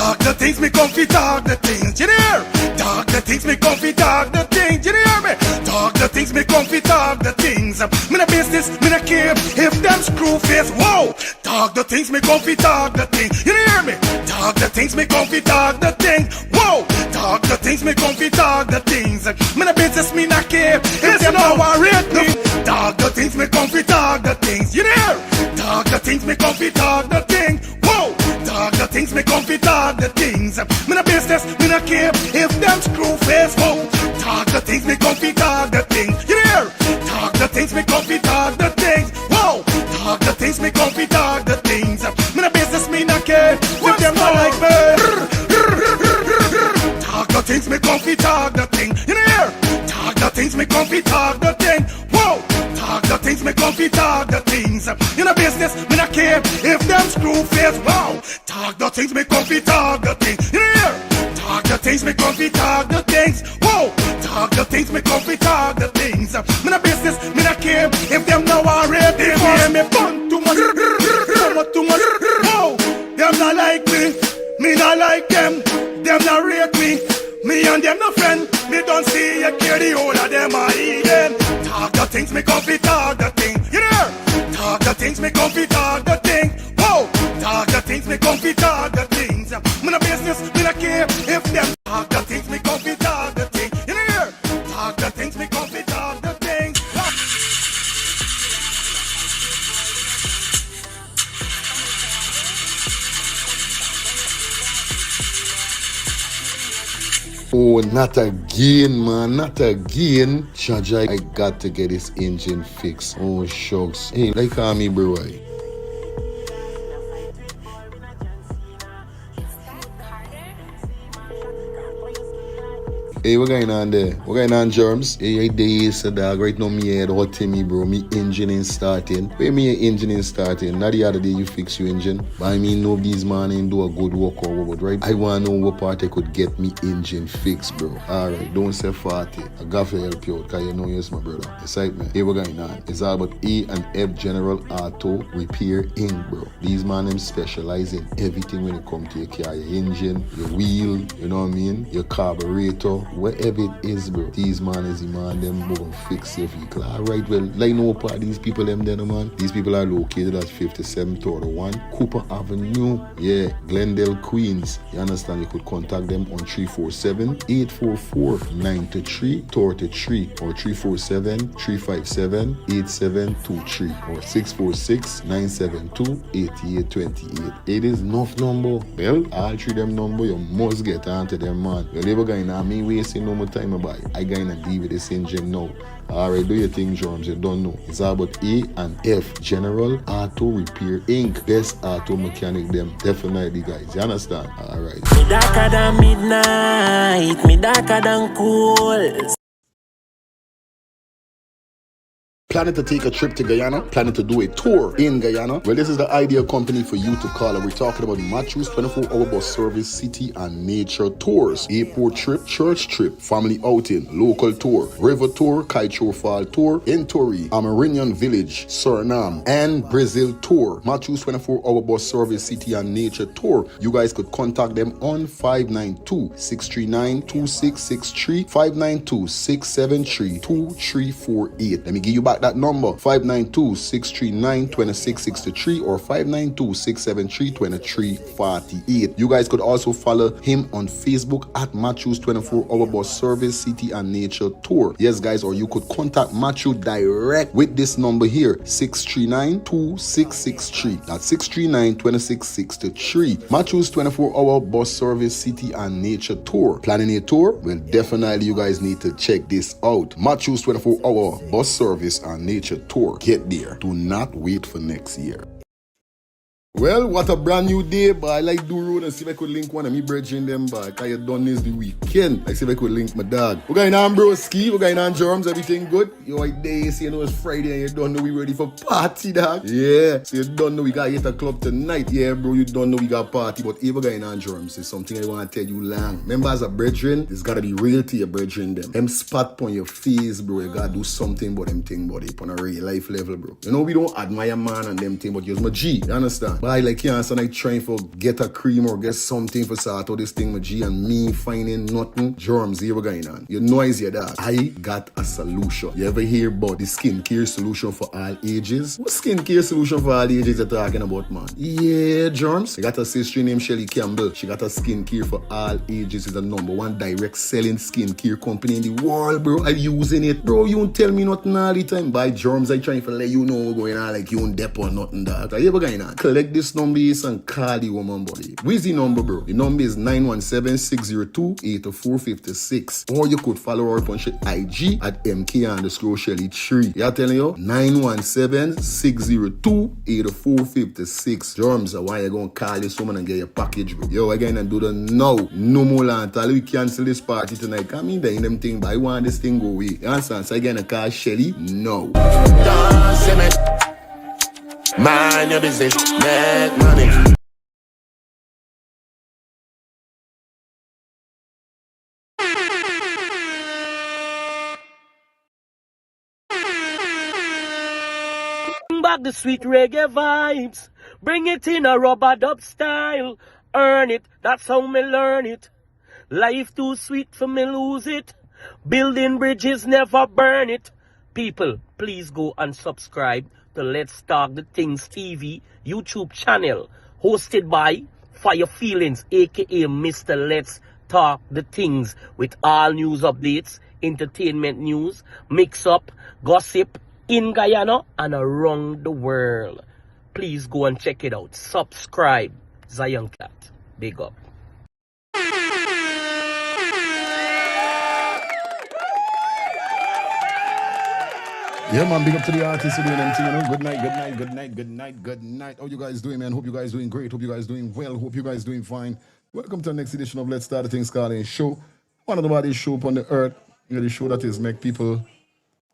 Talk the things, me comfy talk the things, you hear? Talk the things, me comfy talk the things, you hear me? Talk the things, me comfy talk the things. Me no business, me no care if them screw face, whoa. Talk the things, me comfy talk the things, you hear me? Talk the things, me comfy talk the things, whoa. Talk the things, me comfy talk the things. Me no business, me no care if them no worried me. Talk the things, me comfy talk the things, you hear? Talk the things, me comfy talk the things, whoa. Talk the things, me comfy talk the things. Me no business, me no care if them screw face, whoa. Talk the things, me comfy talk the things, you hear? Talk the things, me comfy talk the things, whoa. Talk the things, me comfy talk the things. Me no business, me no care if them not like me. Talk the things, me comfy talk the thing, you hear? Talk the things, me comfy talk the thing, whoa. Talk the things, me comfy talk the things. You know business, me not care if them screw face, wow. Talk the things, me comfy talk the things, you hear? Talk the things, me comfy talk the things, whoa. Talk the things, me comfy talk the things. Me no business, me not care if them now are ready. They hear me fun too much, too much, whoa. Them not like me not like them not rate me. Me and them no friend, me don't see you care the whole of them are eating. Talk the things, me comfy talk the thing, you hear? Talk the things, me comfy talk the thing, whoa. Talk the things, me comfy talk the things. Me no business, me no care if them. Talk the things, me comfy talk the thing, you hear? Talk the things, me comfy talk the things. Oh, not again, man, not again. Jaja, I got to get this engine fixed. Oh, shucks. Hey, like me, bro. Hey, what going on there? What going on, Germs? Hey, days, dog. Right now, me head hot to me, bro. Me engine ain't starting. Where me engine ain't starting? Not the other day you fix your engine. But I mean, nobody's man ain't do a good work or what, right? I want to know what part I could get me engine fixed, bro. Alright, don't say 40. I got to help you out, because you know you're my brother. Excitement. Hey, what going on? It's all about E and F General Auto Repair Inc., bro. These man, them specialize in everything when it comes to your car, your engine, your wheel, you know what I mean? Your carburetor. Whatever it is, bro, these man is the man, them will fix your vehicle. Alright, well, like no part these people, them there, man. These people are located at 5731 Cooper Avenue, yeah, Glendale, Queens. You understand? You could contact them on 347-844-9333 or 347-357-8723 or 646-972-8828. It is enough number. Well, all three them number, you must get onto them, man. You're never going to me wasting no more time about it. I gonna deal with this engine now. Alright, do your thing, Drums. You don't know. It's all about E and F General Auto Repair Inc. Best auto mechanic them. Definitely, guys. You understand? Alright. Me darker than midnight. Me darker than cool. Planning to take a trip to Guyana? Planning to do a tour in Guyana? Well, this is the ideal company for you to call. And we're talking about Matthew's 24-hour bus service, city and nature tours. Airport trip, church trip, family outing, local tour, river tour, Kaicho Fall tour, Entori, Amarinian Village, Suriname, and Brazil tour. Matthew's 24-hour bus service, city and nature tour. You guys could contact them on 592-639-2663, 592-673-2348. Let me give you back that number, 592-639-2663 or 592-673-2348. You guys could also follow him on Facebook at Matthew's 24-hour bus service, city and nature tour. Yes, guys, or you could contact Matthew direct with this number here, 639-2663. That's 639-2663. Matthew's 24-hour bus service, city and nature tour. Planning a tour? Well, definitely you guys need to check this out. Matthew's 24-hour bus service and nature tour. Get there. Do not wait for next year. Well, what a brand new day, but I like do road and see if I could link one of me brethren them back. I had done this the weekend. I see if I could link my dog. We're going on, bro, ski. We're going on, Germs. Everything good? Yo, like days, you know it's Friday and you don't know we ready for party, dog. Yeah. So you don't know we got hit a club tonight. Yeah, bro, you don't know we got party. But if we're going on, Germs, it's something I want to tell you long. Remember, as a brethren, it's got to be real to your brethren them. Them spot on your face, bro. You got to do something about them thing, buddy, on a real life level, bro. You know, we don't admire man and them thing, but you're my G. You understand? But I like you and like trying for get a cream or get something for start out this thing with G and me finding nothing. Germs here going on. You know is that I got a solution. You ever hear about the skincare solution for all ages? What skincare solution for all ages you're talking about, man? Yeah, germs. I got a sister named Shelly Campbell. She got a skincare for all ages. It's the #1 direct selling skincare company in the world, bro. I'm using it. Bro, you don't tell me nothing all the time. By germs, I trying to let you know what's going on like you don't dep or nothing that. Are you ever going on? Collect this number and call the woman body. Where's the number, bro? The number is 917-602-8456. Or you could follow her on IG at MK_Shelly3. Yeah, telling you? 917-602-8456. Germs, why you gonna call this woman and get your package, bro? Yo, again, and do the now. No more land. We cancel this party tonight. I mean, they in them thing, but I want this thing go away. You understand? So again, I call Shelly. No. Mind your business, make money. Bring back the sweet reggae vibes. Bring it in a rubber dub style. Earn it, that's how me learn it. Life too sweet for me lose it. Building bridges never burn it. People, please go and subscribe to Let's Talk the Things TV YouTube channel, hosted by Fire Feelings, aka Mr. Let's Talk the Things, with all news updates, entertainment news, mix-up, gossip in Guyana and around the world. Please go and check it out. Subscribe. Zion Cat. Big up. Yeah, man, big up to the artists who doing them thing, you know. Good night, good night, good night, good night, good night. How you guys doing, man? Hope you guys doing great. Hope you guys doing well. Hope you guys doing fine. Welcome to the next edition of Let's Start the Things Calling Show. One of the baddest show on the earth. You know, the show that is make people,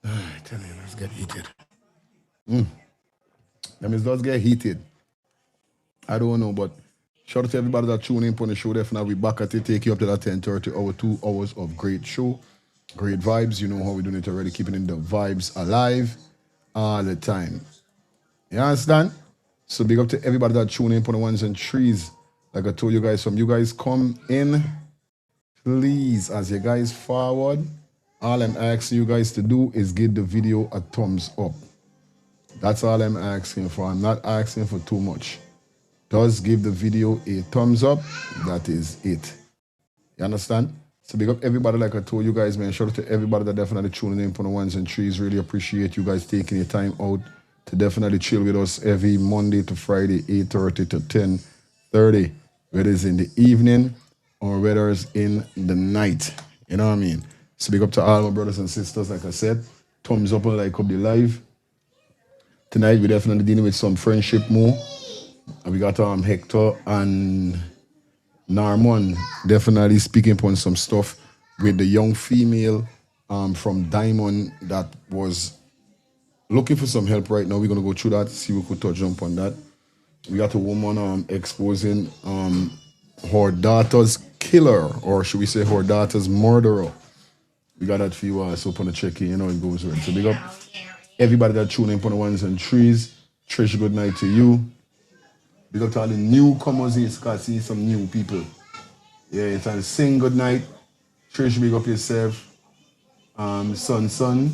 I tell you, let's get heated. Them is does get heated. I don't know, but shout out to everybody that tune in on the show. Definitely we back at it, take you up to that 10:30 hour, 2 hours of great show. Great vibes. You know how we're doing it already, keeping in the vibes alive all the time. You understand? So big up to everybody that tune in on the ones and threes. Like I told you guys, you guys come in, please, as you guys forward, all I'm asking you guys to do is give the video a thumbs up. That's all I'm asking for. I'm not asking for too much. Just give the video a thumbs up. That is it. You understand? So big up everybody, like I told you guys, man. Shout out to everybody that definitely tuning in for the ones and threes. Really appreciate you guys taking your time out to definitely chill with us every Monday to Friday, 8:30 to 10:30. Whether it's in the evening or whether it's in the night. You know what I mean? So big up to all my brothers and sisters, like I said. Thumbs up and like up the live. Tonight we're definitely dealing with some friendship more. And we got Hector and Narmon definitely speaking upon some stuff with the young female from Diamond that was looking for some help right now. We're going to go through that, see if we could touch up on that. We got a woman exposing her daughter's killer, or should we say her daughter's murderer. We got that for you so up on the check-in, you know it goes right. So big up everybody that tune in on the ones and threes. Trish, good night to you. Big up to all the newcomers here, so see some new people. Yeah, it's time to sing good night. Trish, big up yourself. Son,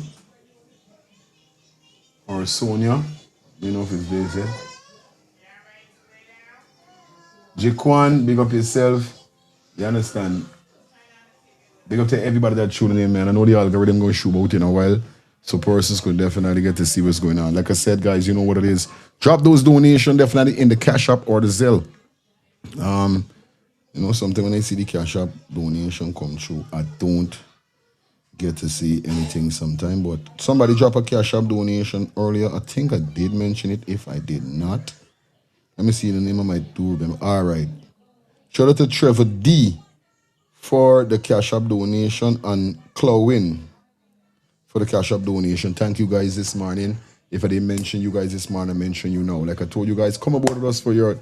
or Sonia. You know if it's this, yeah. Jaquan, big up yourself. You understand? Big up to everybody that tuning in, man. I know the algorithm going to shoot out in a while, so persons could definitely get to see what's going on. Like I said, guys, you know what it is. Drop those donations definitely in the Cash App or the Zelle. You know something, when I see the Cash App donation come through, I don't get to see anything sometime. But somebody drop a Cash App donation earlier. I think I did mention it. If I did not, let me see the name of my do. All right. Shout out to Trevor D for the Cash App donation and Clowin for the Cash App donation. Thank you guys this morning. If I didn't mention you guys this morning, I mention you now. Like I told you guys, come aboard with us for your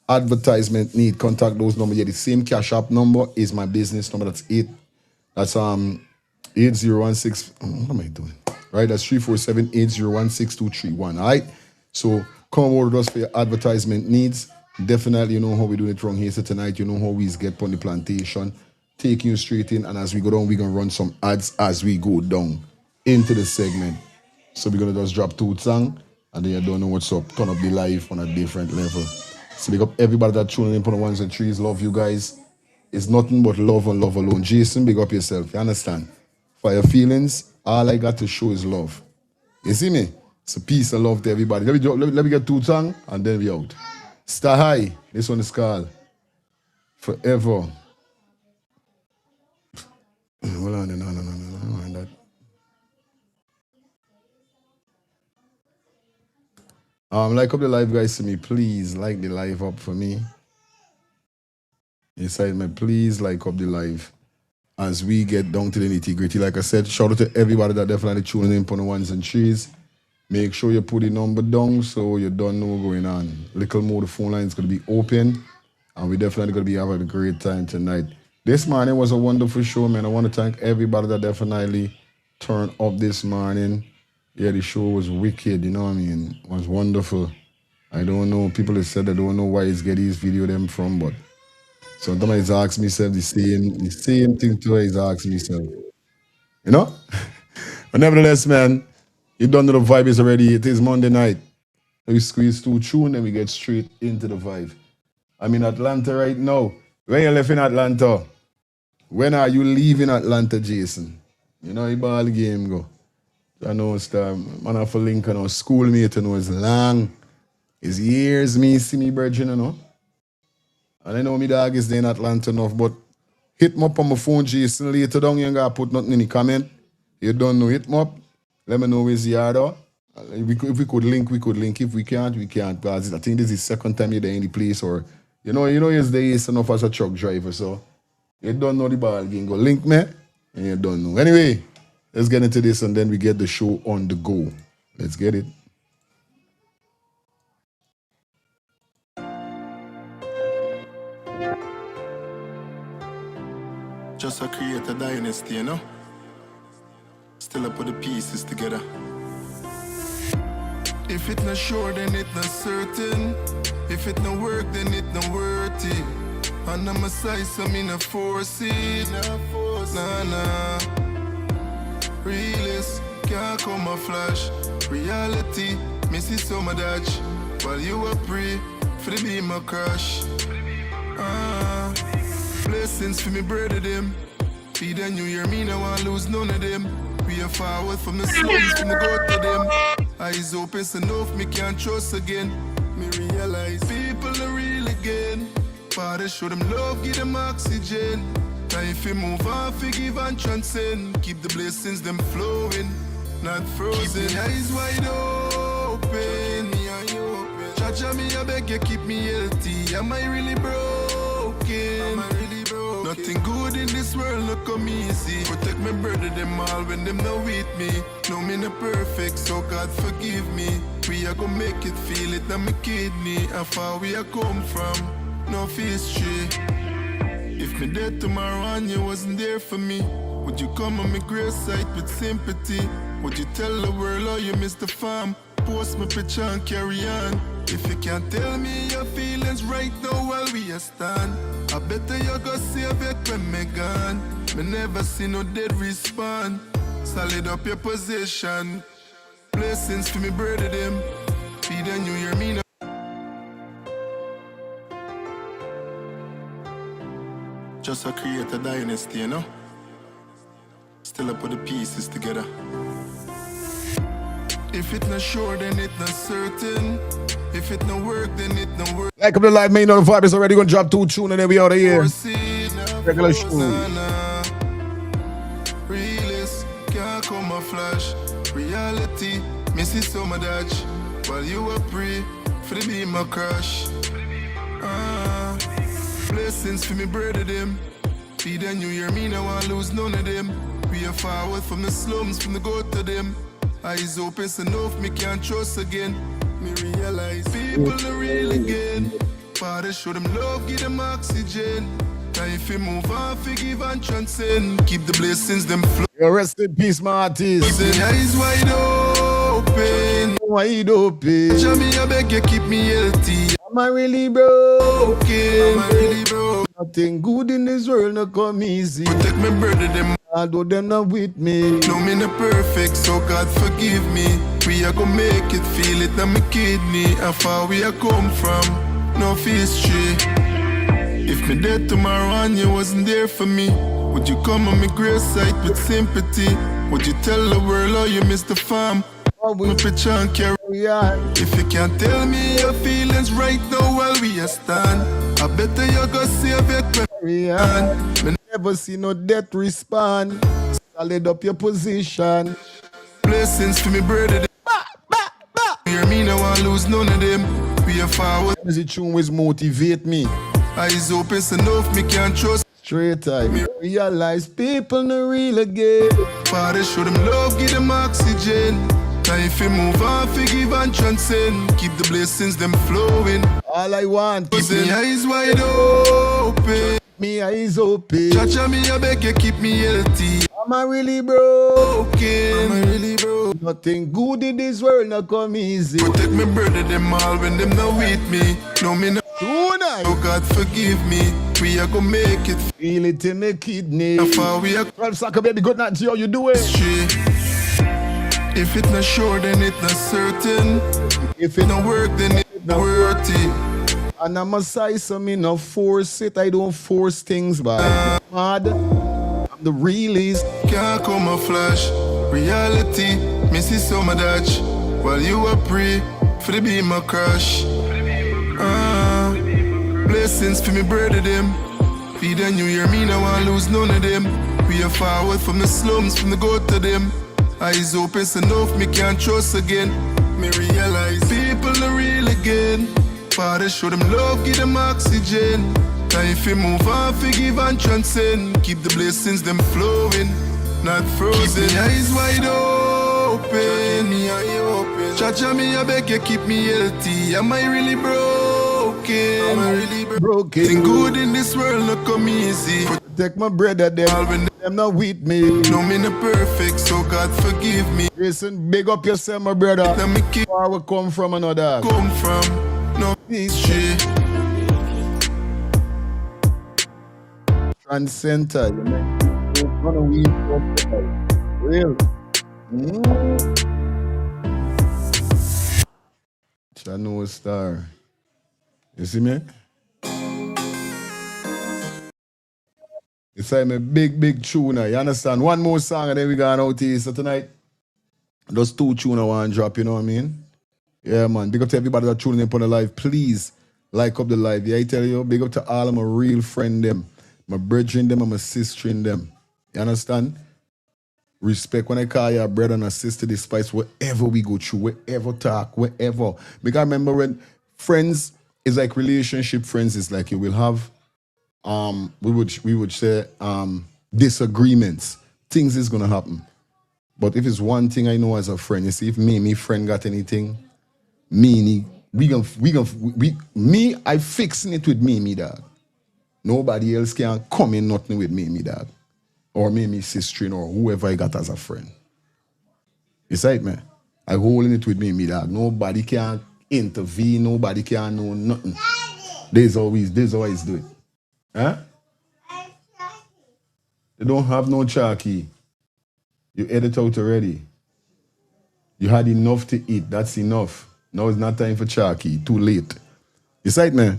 advertisement need. Contact those numbers. Yeah, the same Cash App number is my business number. That's 8016. What am I doing? Right, that's 347-801-6231. All right. So come over with us for your advertisement needs. Definitely, you know how we do it wrong here. So tonight, you know how we get on the plantation, taking you straight in. And as we go down, we're going to run some ads as we go down into the segment. So we're going to just drop 2 songs, and then you don't know what's up. Turn up the life on a different level. So big up everybody that tuning in for the ones and trees. Love you guys. It's nothing but love and love alone. Jason, big up yourself. You understand? For your feelings, all I got to show is love. You see me? It's a peace and love to everybody. Let me get 2 songs, and then we out. Star High. This one is called Forever. Hold on. No. That. Like up the live, guys, to me. Please like the live up for me. Inside me, please like up the live as we get down to the nitty-gritty. Like I said, shout out to everybody that definitely tuning in for the ones and trees. Make sure you put the number down so you don't know what's going on. Little more, the phone line is going to be open, and we definitely going to be having a great time tonight. This morning was a wonderful show, man. I want to thank everybody that definitely turned up this morning. Yeah, the show was wicked, you know what I mean? It was wonderful. I don't know, people have said they don't know where he's getting his video them from, but sometimes he's asked me the same thing too. He's asked me, you know? But nevertheless, man, you don't know the vibe is already. It is Monday night. We squeeze 2 tunes and we get straight into the vibe. I'm in Atlanta right now. When you left in Atlanta? When are you leaving Atlanta, Jason? You know, the ball game go. I know it's the man of Lincoln or schoolmate, you know, it's long. It's years me see me virgin, you know. And I know me dog is there in Atlanta enough, but hit me up on my phone, Jason. Later down, you ain't gonna put nothing in the comment. You don't know, hit me up. Let me know where's the yard. If we could link, we could link. If we can't, we can't. Because I think this is the second time you're there in the place, or you know, it's there is enough as a truck driver, so you don't know the ball game. Go link me, and you don't know. Anyway, let's get into this and then we get the show on the go. Let's get it. Just to create a dynasty, you know? Still I put the pieces together. If it not sure, then it not certain. If it not work, then it not worth it. And I'm a size, so me not force it. Nah. Realist, can't come a flash. Reality, me see some of that. While you a pray, for the beam a crash. Blessings for me brother them. Feed a new year, me no want lose none of them. We are forward from the slums, from the go to them. Eyes open, so enough me can't trust again. Me realize people are real again. Father show them love, give them oxygen. Time fi move on, forgive and transcend. Keep the blessings them flowing, not frozen. Keep my eyes wide open. Cha-cha me, I beg you keep me healthy. Am I really broken? Nothing good in this world no come easy. Protect my brother them all when them not with me. No me not perfect, so God forgive me. We are gonna make it, feel it on my kidney. How far we are come from, no history. If me dead tomorrow and you wasn't there for me, would you come on my grave site with sympathy? Would you tell the world how you missed the farm? Post my picture and carry on. If you can't tell me your feelings right now while we are stand, I better you go save it when me gone. Me never see no dead respond. Solid up your position. Blessings for me brother them. Feed a new year me now. Just to create a dynasty, you know? Still I put the pieces together. If it not sure, then it not certain. If it no work, then it no work. Like up the live, man, you know the vibe is already gonna drop 2 tunes and then we out of here. Regular show. Realist, can't come a flash. Reality, me see some of that. While you a pray, for the beam a crash. Blessings for me brother them. Feed a new year, me no want lose none of them. We are forward from the slums, from the go to them. Eyes open, so enough me can't trust again. Me realize people are real again. Father show them love, give them oxygen. Time if you move on, forgive and transcend. Keep the blessings them flow. Rest in peace, my artist. Keep the eyes wide open. wide open. Jamie, I beg you keep me healthy. Am I really broke? Am I really broke? Nothing good in this world no come easy. Protect my brother them. Although them not with me. No me not perfect, so God forgive me. We are gonna make it, feel it on my kidney. How far we are come from, no history. If me dead tomorrow and you wasn't there for me, would you come on my grave site with sympathy? Would you tell the world how you miss the farm? My picture and carry on. If you can't tell me your feelings right now while we are stand, I better you go save it when me never see no death respond. Solid up your position. Blessings for me brother. Hear me, no one lose none of them. We are forward. Music tune was motivate me. Eyes open so enough me can't trust. Straight time. Realize people no real again. Father show them love, give them oxygen. Time if you move on, forgive and transcend. Keep the blessings them flowing. All I want is me eyes wide open. Me eyes open. Cha-cha me, I beg you keep me healthy. Am I really broke? Am I really broke? Nothing good in this world not come easy. Protect me brother them all when them not with me. No me not. Tonight. Oh God forgive me. We are gonna make it. Feel it in the kidney. How far we are. Well, sucker baby, good night to you. You do it. If it not sure, then it not certain. If it not work, then it not worth it. And I'm a size, so me no force it. I don't force things, but mad. I'm the realist. Can't come a flash. Reality, missy so my Dutch. While you are pray for the beam a crash. Blessings for me brother them. Feed a new year, me no want lose none of them. We are forward from the slums, from the goat to them. Eyes open so enough, me can't trust again. Me realize people are real again. Father show them love, give them oxygen. Time if you move on, forgive and transcend. Keep the blessings them flowing, not frozen. Keep me eyes wide open. Me eye open. Cha-cha me, I beg you keep me healthy. Am I really broken? Am I really broken? Thing good in this world not come easy. Protect my brother them not with me. No me not perfect, so God forgive me. Listen, big up yourself, my brother. Let me keep where we come from another. Come from, no history. Transcenter, you know. Real. Chano Star. You see me? It's like a big tuner. You understand? One more song and then we going out here. So tonight, those 2 tunes I want to drop, you know what I mean? Yeah, man. Big up to everybody that tuning in on the live. Please like up the live. Yeah, I tell you, big up to all of my real friend them. My brethren them and my sister in them. You understand? Respect when I call you a brother and a sister despite wherever we go through, wherever talk, wherever. Because I remember when friends is like relationship, friends is like you will have we would say disagreements. Things is gonna happen. But if it's one thing I know as a friend, you see, if me friend got anything, me I fixing it with me dog. Nobody else can come in nothing with me dog. Or me sister or whoever I got as a friend. You see it, man? I holding it with me dog. Nobody can intervene, nobody can know nothing. This always do it. Huh? They don't have no chalky. You ate it out already. You had enough to eat. That's enough. Now it's not time for chalky. Too late. You see it, man?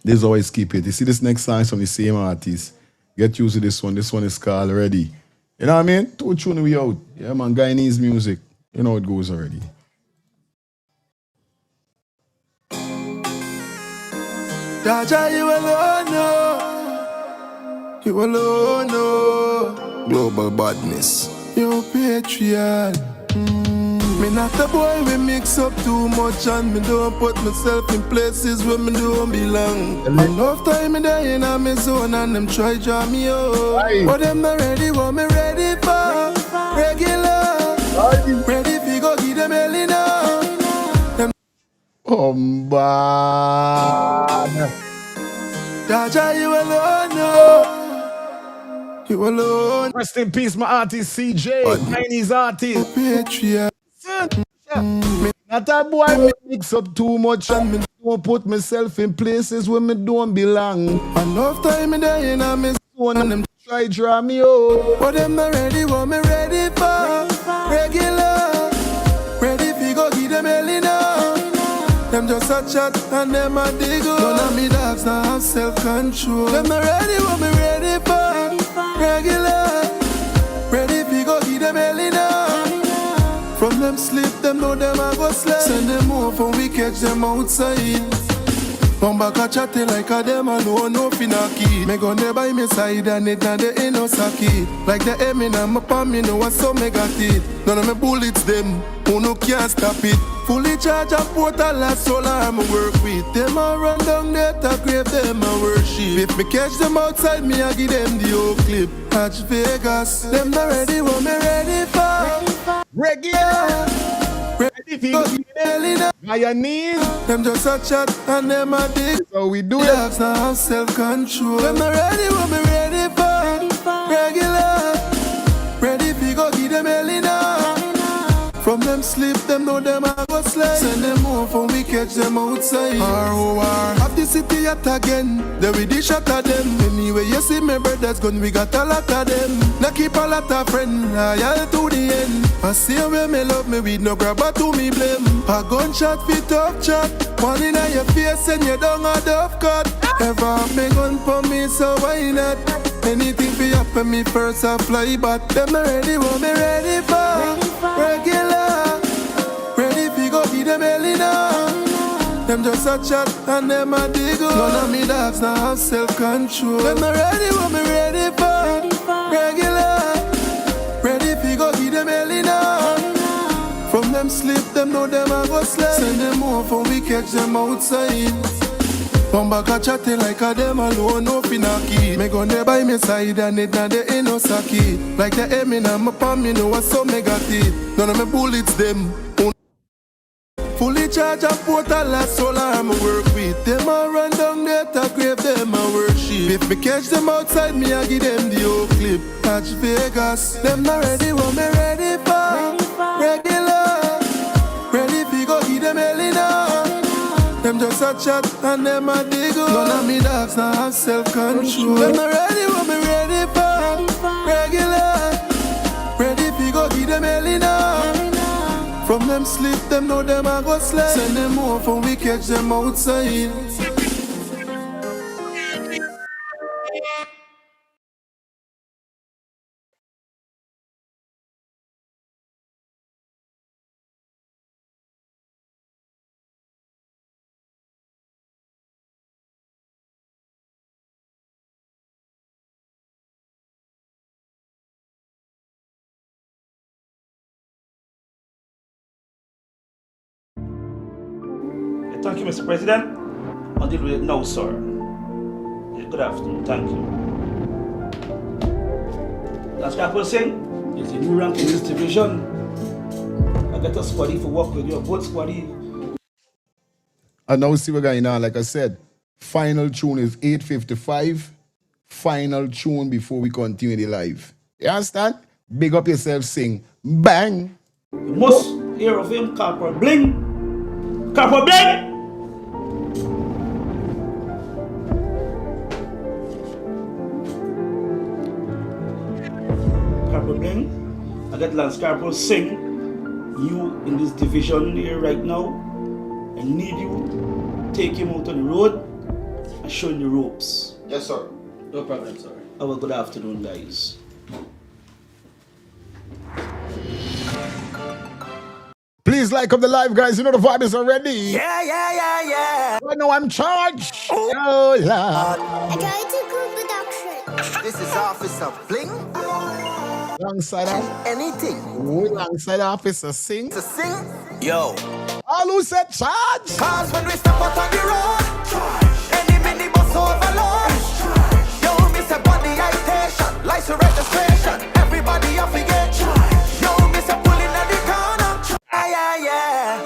There's always keep it. You see this next song from the same artist. Get used to this one. This one is called Ready. You know what I mean? 2 tunes we out. Yeah, man. Guyanese music. You know how it goes already. Jaja, you alone, no. You alone, no. Global badness. You patriot. Me not the boy we mix up too much and me don't put myself in places where me don't belong. Enough time me there in my zone and them try draw me out. But them not ready, what me ready for? Regular. Ready fi go give them hell enough. Bad. Jaja, you alone, no. You alone. Rest in peace, my artist CJ. Guyanese artist. Patriot. That a boy me mix up too much and me don't put myself in places where me don't belong. Enough time in there in a miss. One of them try draw me out. But them not ready, what me ready for? Regular. Ready fi go give them hell now. Them just a chat and them a dig up. None of me dogs now have self-control. Them not ready, what me ready for? Regular. Ready fi go give them hell now. From them sleep, them know them a go slay. Send them home when we catch them outside. Come back a chatting like a them alone, no finaki. Me gun there by me side and it and the no saki. Like the Eminem upon me, know what's so me got it. None of me bullets them, who no can't stop it. Fully charge a portal as solar I'm work with. Them a run down there to grave them a worship. If me catch them outside, me I give them the old clip. Hatch Vegas, them not ready, what me ready for? Regular. Ready for Guyanese. Them just a chat and them a dig. So we do it. Dogs now have self-control. Them not ready, what me ready for? Regular. Ready fi go give them hell now. From them sleep, them know them a go slay. Send them home when we catch them outside. R.O.R. Have the city yet again. Then we dish shot at them. Anyway, you see my brothers gun, we got a lot of them. Now keep a lot of friends, loyal to the end. I see where me love me with no grabber to me blame. A gunshot fit tough chat. One in your face and you don't a dove cut. Ever have me gun for me, so why not? Anything fi happen me first I fly back. Them not ready, what me ready for? Regular. Ready fi go give them hell now. Them just a chat and them a dig up. None of me dogs now have self-control. Them not ready, what me ready for? Regular. Ready fi go give them hell now. From them sleep, them know them a go slay. Send them home when we catch them outside. Come back a chatting like a them alone, no finaki. Me gun there by me side and it and the no saki. Like the Eminem upon me, know what's so me got it. None of me bullets them. Fully charge a portal as solar I'm work with. Them a run down there to grave them a worship. If me catch them outside, me I give them the old clip. Hatch Vegas, them not ready, what me ready for? Regular. Ready fi go give them hell now. Them just a chat and them a dig up. None of me dogs now have self-control. Them not ready, what me ready for? Regular. Ready fi go give them hell now. From them sleep, them know them a go slay. Send them home when we catch them outside. Thank you, Mr. President. I'll deal with it now, sir. Yeah, good afternoon. Thank you. That's what I was saying. There's a new rank in this division. I got a squaddy for work with you, both squaddy. And now see what's going on. Like I said, final tune is 8:55. Final tune before we continue the live. You understand? Big up yourself, sing. Bang! You must hear of him, Corporal Bling. Corporal Bling! Corporal Bling, I got Lance Corporal Singh. You in this division here right now. I need you take him out on the road and show him the ropes. Yes, sir. No problem, sir. Have a good afternoon, guys. Please like up the live, guys. You know the vibe is already. Yeah. Right now I'm charged. Oh, Lord. I try to good production. This is Officer Bling. Alongside Anything alongside Officer Sing. to sing. Yo. All who said charge. Cause when we step out on the road, any mini bus overload. Yo, Mr. Body Citation, license registration. Everybody off again. Yo, Mr. Pulling at the corner. Yeah.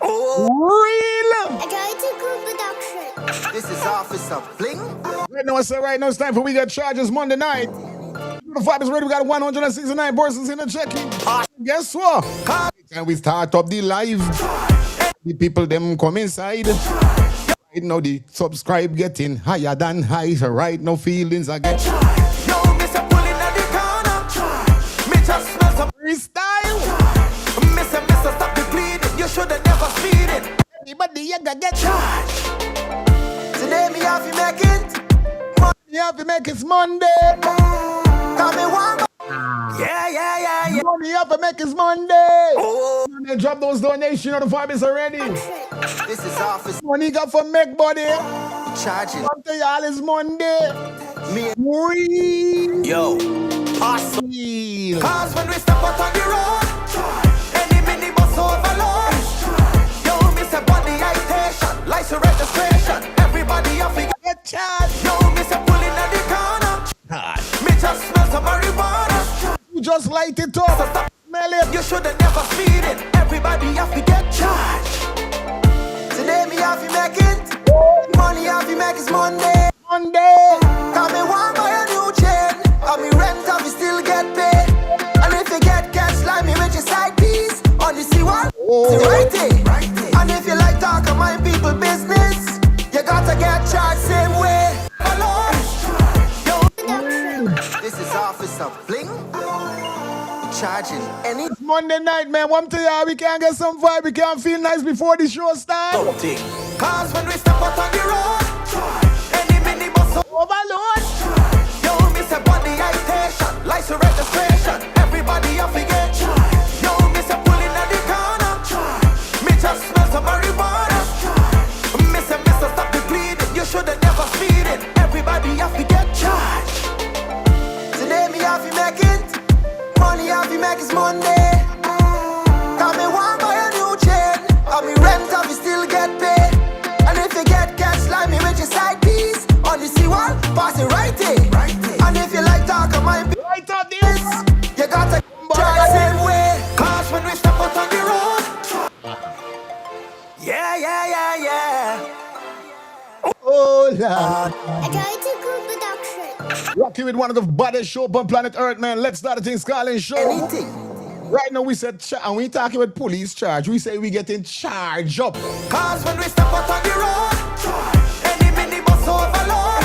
Oh. Real. I try to good production. This is Officer Bling. Right now, I say right now it's time for We Got Charges Monday night. The vibe is ready. We got 169 persons in the check-in. Guess what? And we start up the live. The people them come inside. Right now the subscribe getting higher than high. Right now feelings are getting Yo, Mr. Pulling at the corner. Me just smell some freestyle. Mr. Stop the bleeding. You should have never speed it. Everybody you gotta get Charge. Today me have to make it. You have to make it Monday. Come me one. Yeah. Money you have to make it Monday. Oh, They drop those donations on the vibe is already. this is office Money got for make body. charging. Come to y'all is Monday. Me and Real. yo. Awesome. Real. Cause when we step out on the road, any mini bus overload. Yo, Mr. Body Citation, license registration. Everybody off it. Get charged. Yo, Mr. Pulling at the corner. Me just smell some marijuana. You just light it up. Smell it. You should have never speed it. Everybody have to get charged. Today me have to make it. Money have to make it Monday. Monday. Cause me want buy a new chain. And me rent have to still get paid. And if you get cash like me with your side piece on the C1, it's right there. And if you like talk of my people business, you gotta get charged same way. Hello. Yo, this is Officer Bling. Charging any Monday night, man. One to y'all, we can't get some vibe. We can't feel nice before the show starts. something. Cause when we step out on the road, any mini bus Overload. yo, Mr. Body Citation, license registration. Everybody off again. Yo, Mr. Pulling at the corner. Me just smell some marijuana. Mr. Stop the bleeding. You should have never speed it. Everybody off to get charged. Today me have to make it. Money have to make it Monday. Cause me want buy a new chain. And me rent have to still get paid. And if you get cash like me with your side piece on the C1, pass it right there. And if you like talk of my Right up this. you gotta charge same way. Cause when we step out on the road. Yeah. Oh, Lord. I try to cook production. Rocky with one of the baddest show on planet Earth, man. Let's start the thing, Scarlet Show. Anything. Right now, we said, and we talking about police charge. We say we getting charged up. Cause when we step out on the road, any mini bus overload.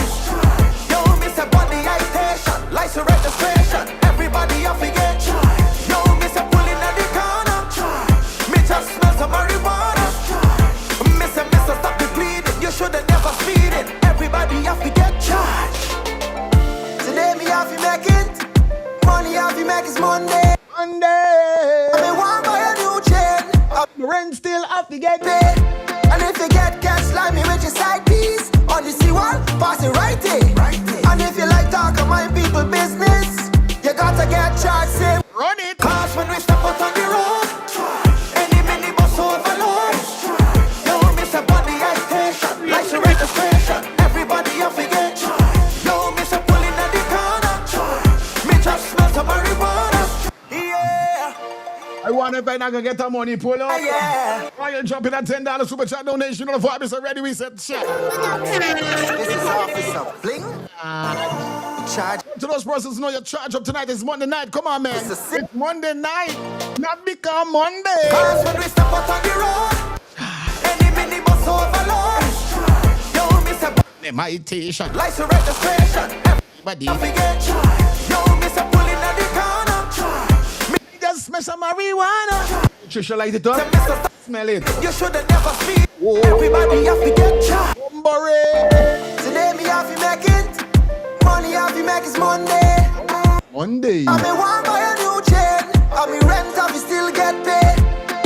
Yo, Mr. Body Citation, license registration. Everybody off again. Yo, Mr. Pulling at the corner. Me just smell some marijuana. Mr. Stop the bleeding. You should have never speed it. Everybody off to get charged. Today me have to make it. Money have to make it Monday. Monday. Me want buy a new chain. The rent still have to get Pay. And if you get cash like me with your side piece on the C1, pass it right there. And if you like talk of my people business, you gotta get charged same. Run it. Cause when we step out on the road, any mini bus overload. Yo, Mr. Body Citation, license registration. Everybody off again. Yo, Mr. Pulling at the corner. Me just smell some marijuana. Yeah. I wonder if I'm not gonna get the money pull up. Yeah. Why you jumping at $10 super chat donation on the vibe is already? We said check. This is Officer Bling. Charge. To those persons know your charge up tonight is Monday night. Come on, man. It's a sick- It's Monday night. Not become Monday. Cause when we step out on the road, any mini bus overload. Yo, Mr. Meditation. License registration. Everybody. Everybody. Yo, Mr. Pulling at the corner. Just smell some marijuana. Trisha light it up. Mr. Smell it. You should have never speed. Whoa. Everybody have to get charged. Bumbury. Today me have to make it. Money have to make it Monday. Monday. And me want buy a new chain. And me rent have to still get paid.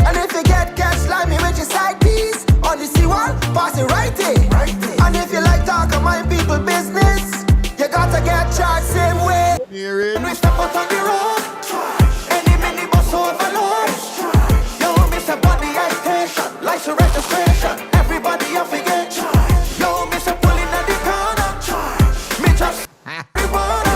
And if you get cash like me with your side piece on the C1, pass it right there. And if you like talk of my people business, you gotta get charged same way. Hear it. When we step out on the road, any mini bus overload. Yo, Mr. Body Citation, license registration. Everybody off again. Yo, Mr. Pulling at the corner. Me just marijuana.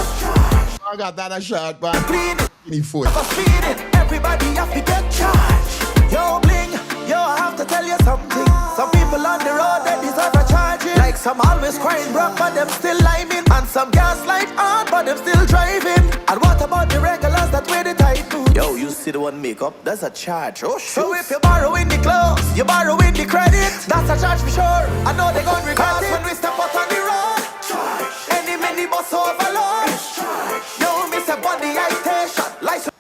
I got that a shot, man. Clean it. Any foot. Never speed it. Everybody have to get charged. Yo, Bling, yo, I have to tell you something. Some people on the road, they deserve a charging. Like some always crying broke, but them still liming. And some gaslight hard, but them still driving. And what about the regulars that wear the tight boots? Yo, you see the one makeup, that's a charge. Oh, so if you borrowing the clothes, you borrowing the credit, that's a charge for sure. I know they gon' regret it when we step out on the road. Any many bus overload. Yo, miss a body station, license.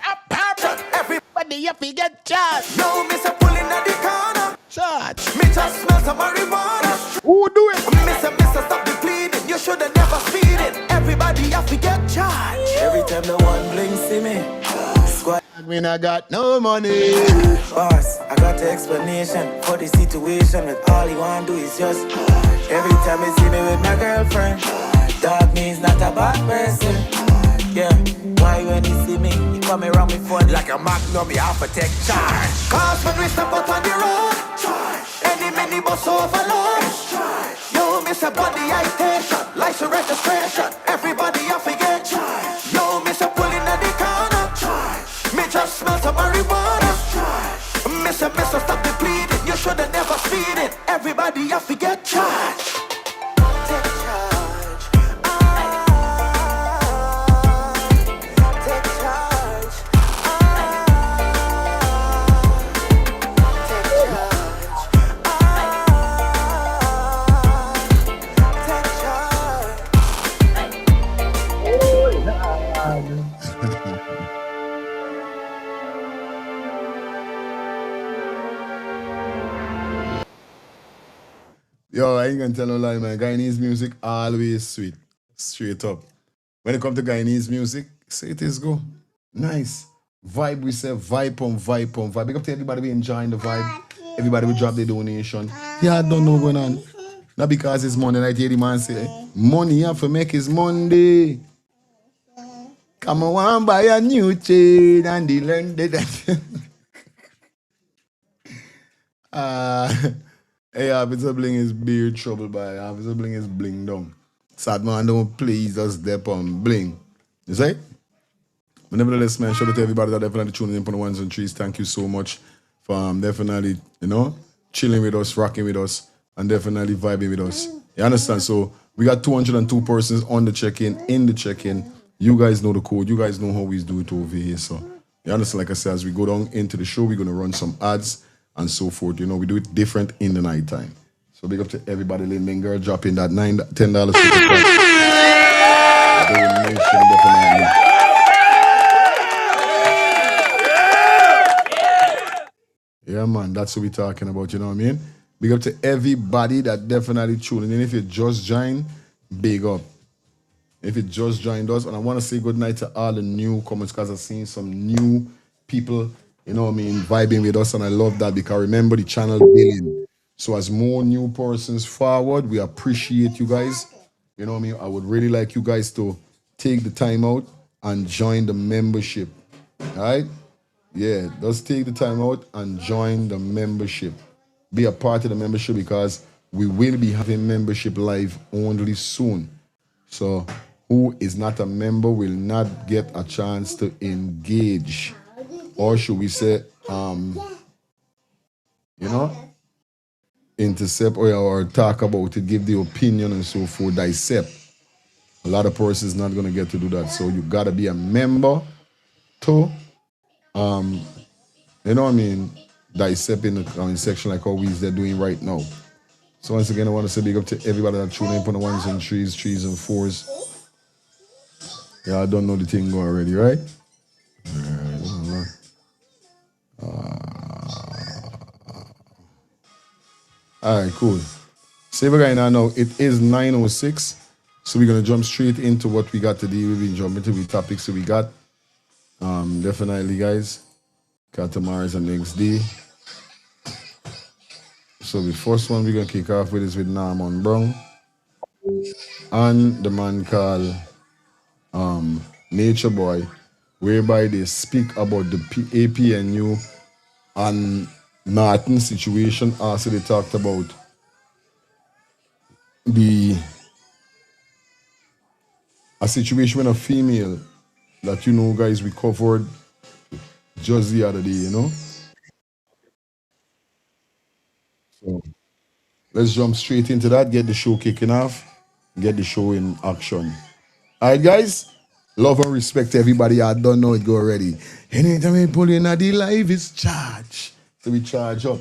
Everybody you get charged. Yo, miss a pulling at the corner. Charge. Me just smell some marijuana. Who do it? Mister, stop the bleeding. You shoulda never speed it. Everybody have to get charged. Every time the one bling see me, squad. I mean, I got no money. Boss, I got the explanation for the situation. But all you want to do is just every time you see me with my girlfriend, dog means not a bad person. Yeah, why when you see me, you come around me phone like a magnum, you have to take charge. Cause when we step out on the road, any many bus overload. Yo, miss a body station, license registration. Everybody have to get charged. Yo, miss a pulling at the corner. Me just smell some marijuana. Mister, stop the bleeding. You shoulda never speed it. Everybody have to get charged. Take charge. Take charge. Take charge. Take charge. Yo, I ain't gonna tell no lie, man. Guyanese music always sweet. Straight up. When it comes to Guyanese music, say it is go. Nice. Vibe, we say vibe on vibe on vibe. Big up to everybody we enjoying the vibe. Everybody we drop their donation. Yeah, I don't know what's going on. Not because it's Monday night, hear the man say, money you have to make is Monday. Come on, buy a new chain and the learn that. Hey, Officer Bling is beer trouble by Officer Bling is bling down. Sad man don't please us dep on bling. You see? But nevertheless, man, shout out to everybody that definitely tuning in for the ones and threes. Thank you so much for definitely, chilling with us, rocking with us, and definitely vibing with us. You understand? So we got 202 persons on the check-in, in the check-in. You guys know the code. You guys know how we do it over here. So you understand? Like I said, as we go down into the show, we're going to run some ads and so forth. We do it different in the night time. So big up to everybody, Lin girl, dropping that $10 super definitely. Yeah, man, that's what we're talking about, you know what I mean? Big up to everybody that definitely tuning in. If you just joined, big up. If you just joined us, and I want to say good night to all the newcomers because I've seen some new people, vibing with us, and I love that because remember the channel billion. So as more new persons forward, we appreciate you guys. You know what I mean? I would really like you guys to take the time out and join the membership. All right? Yeah, just take the time out and join the membership. Be a part of the membership because we will be having membership live only soon. So who is not a member will not get a chance to engage. Or should we say, intercept or talk about it, give the opinion and so forth, dissect. A lot of persons not going to get to do that. So you got to be a member to, dissect in the comment section like how they're doing right now. So once again, I want to say big up to everybody that tuning in for the ones and threes and fours. Yeah, I don't know the thing going already, right? All right, cool. Save a guy now. It is 9:06, so we're gonna jump straight into what we got today. We've been jumping into the topics that we got. Definitely, guys. Got tomorrow's the next day. So the first one we're gonna kick off with is with Norman Brown and the man called Nature Boy, whereby they speak about the APNU and Martin situation. Also, they talked about a situation with a female that guys, we covered just the other day, So let's jump straight into that, get the show kicking off, get the show in action. All right, guys, Love and respect to everybody. I don't know it go already. Anytime we pull in at the life is charge. So we charge up.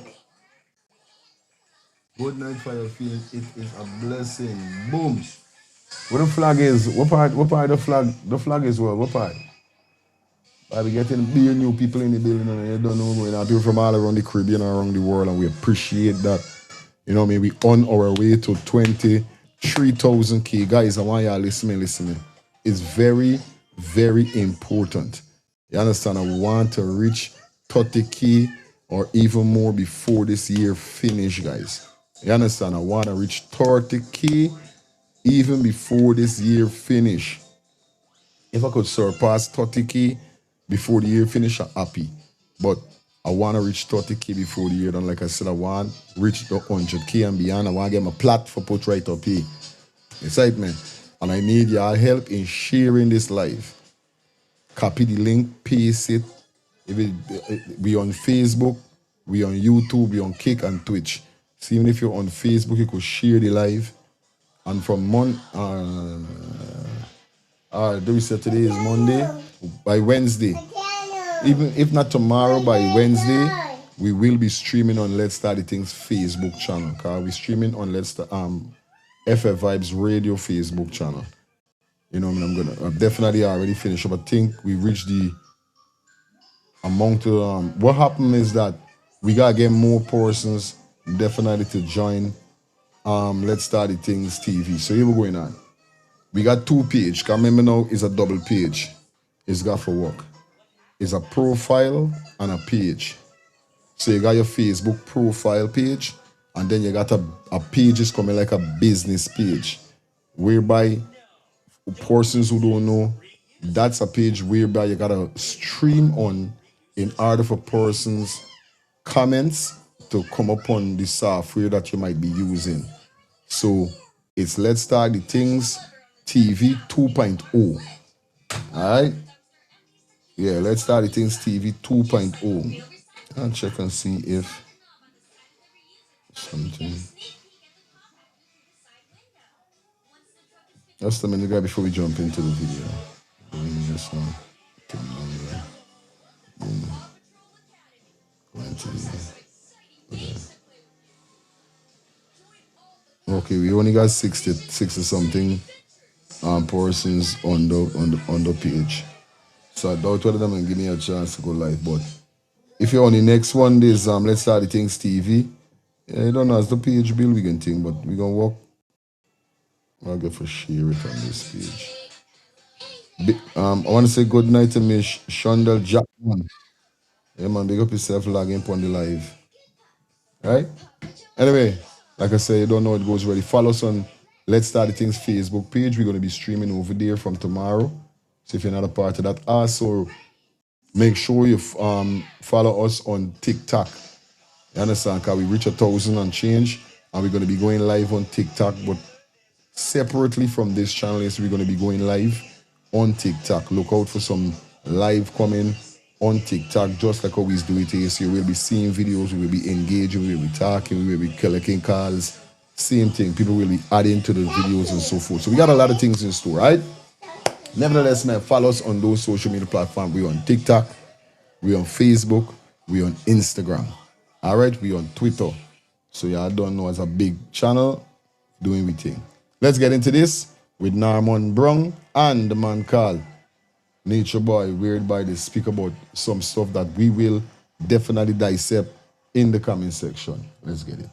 Good night for your feelings. It is a blessing. Boom. What the flag is? What part the flag? The flag is what part? I be getting billion new people in the building and you don't know what's going on. People from all around the Caribbean and around the world, and we appreciate that. You know what I mean? We on our way to 23,000K. Guys, I want y'all listening. It's very, very important. You understand? I want to reach 30K or even more before this year finish, guys. You understand? I want to reach 30K even before this year finish. If I could surpass 30K before the year finish, I'm happy. But I want to reach 30K before the year done. Like I said, I want to reach the 100K and beyond. I want to get my platform put right up here. Excitement. And I need your help in sharing this live. Copy the link, paste it. We on Facebook, we on YouTube, we on Kick and Twitch. So even if you're on Facebook, you could share the live. And from do we say today is Monday? By Wednesday, even if not tomorrow, by Wednesday, we will be streaming on Let's Start the Things Facebook channel. Cause we streaming on FF Vibes Radio Facebook channel. You know what I mean? I'm definitely already finished up. I think we reached the amount to what happened is that we gotta get more persons definitely to join Let's Start the Things TV. So here we're going on. We got 2 pages. Cause remember now it's a double page. It's got for work. It's a profile and a page. So you got your Facebook profile page, and then you got a page is coming like a business page, whereby persons who don't know, that's a page whereby you gotta stream on in order for persons' comments to come up on the software that you might be using. So it's Let's Start the Things TV 2.0. All right? Yeah, Let's Start the Things TV 2.0. I'll check and see if something. Just a minute, guy, before we jump into the video. Just now. Boom. Go into the. Okay, we only got 60 something persons on the page. So I doubt whether them can give me a chance to go live. But if you're on the next one, there's Let's Start the Things TV. Yeah, you don't know as the page build we can think, but we're gonna walk. I'll get for share it on this page. I want to say good night to Miss Shondell Jackman. Yeah, man, big up yourself, logging on the live. Right? Anyway, like I said, you don't know it goes ready. Follow us on Let's Start the Things Facebook page. We're going to be streaming over there from tomorrow. So if you're not a part of that, also make sure you follow us on TikTok. You understand? Because we reach 1,000 and change, and we're going to be going live on TikTok, but separately from this channel, yes, we're going to be going live on TikTok. Look out for some live coming on TikTok, just like always do it here. So you will be seeing videos, we will be engaging, we will be talking, we will be collecting calls. Same thing. People will be adding to the videos and so forth. So we got a lot of things in store, right? Nevertheless, man, follow us on those social media platforms. We're on TikTok, we're on Facebook, we're on Instagram. All right, we're on Twitter. So y'all don't know, it's a big channel doing everything. Let's get into this with Norman Brown and the man called Nature Boy, Weird by this. Speak about some stuff that we will definitely dissect in the comment section. Let's get it.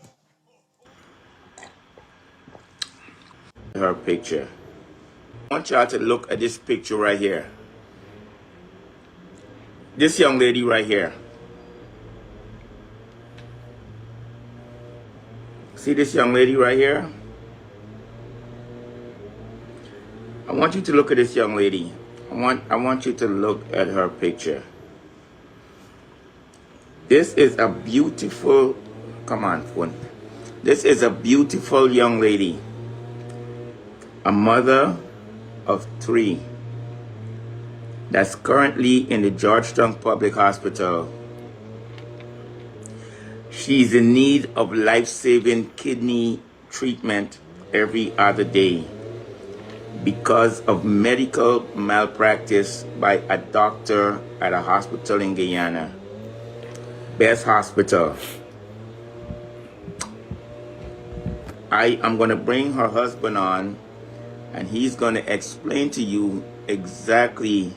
Her picture. I want y'all to look at this picture right here. This young lady right here. See this young lady right here? I want you to look at this young lady. I want you to look at her picture. This is a beautiful, come on, phone. This is a beautiful young lady. A mother of 3 that's currently in the Georgetown Public Hospital. She's in need of life-saving kidney treatment every other day. because of medical malpractice by a doctor at a hospital in Guyana, Best Hospital. I am going to bring her husband on, and he's going to explain to you exactly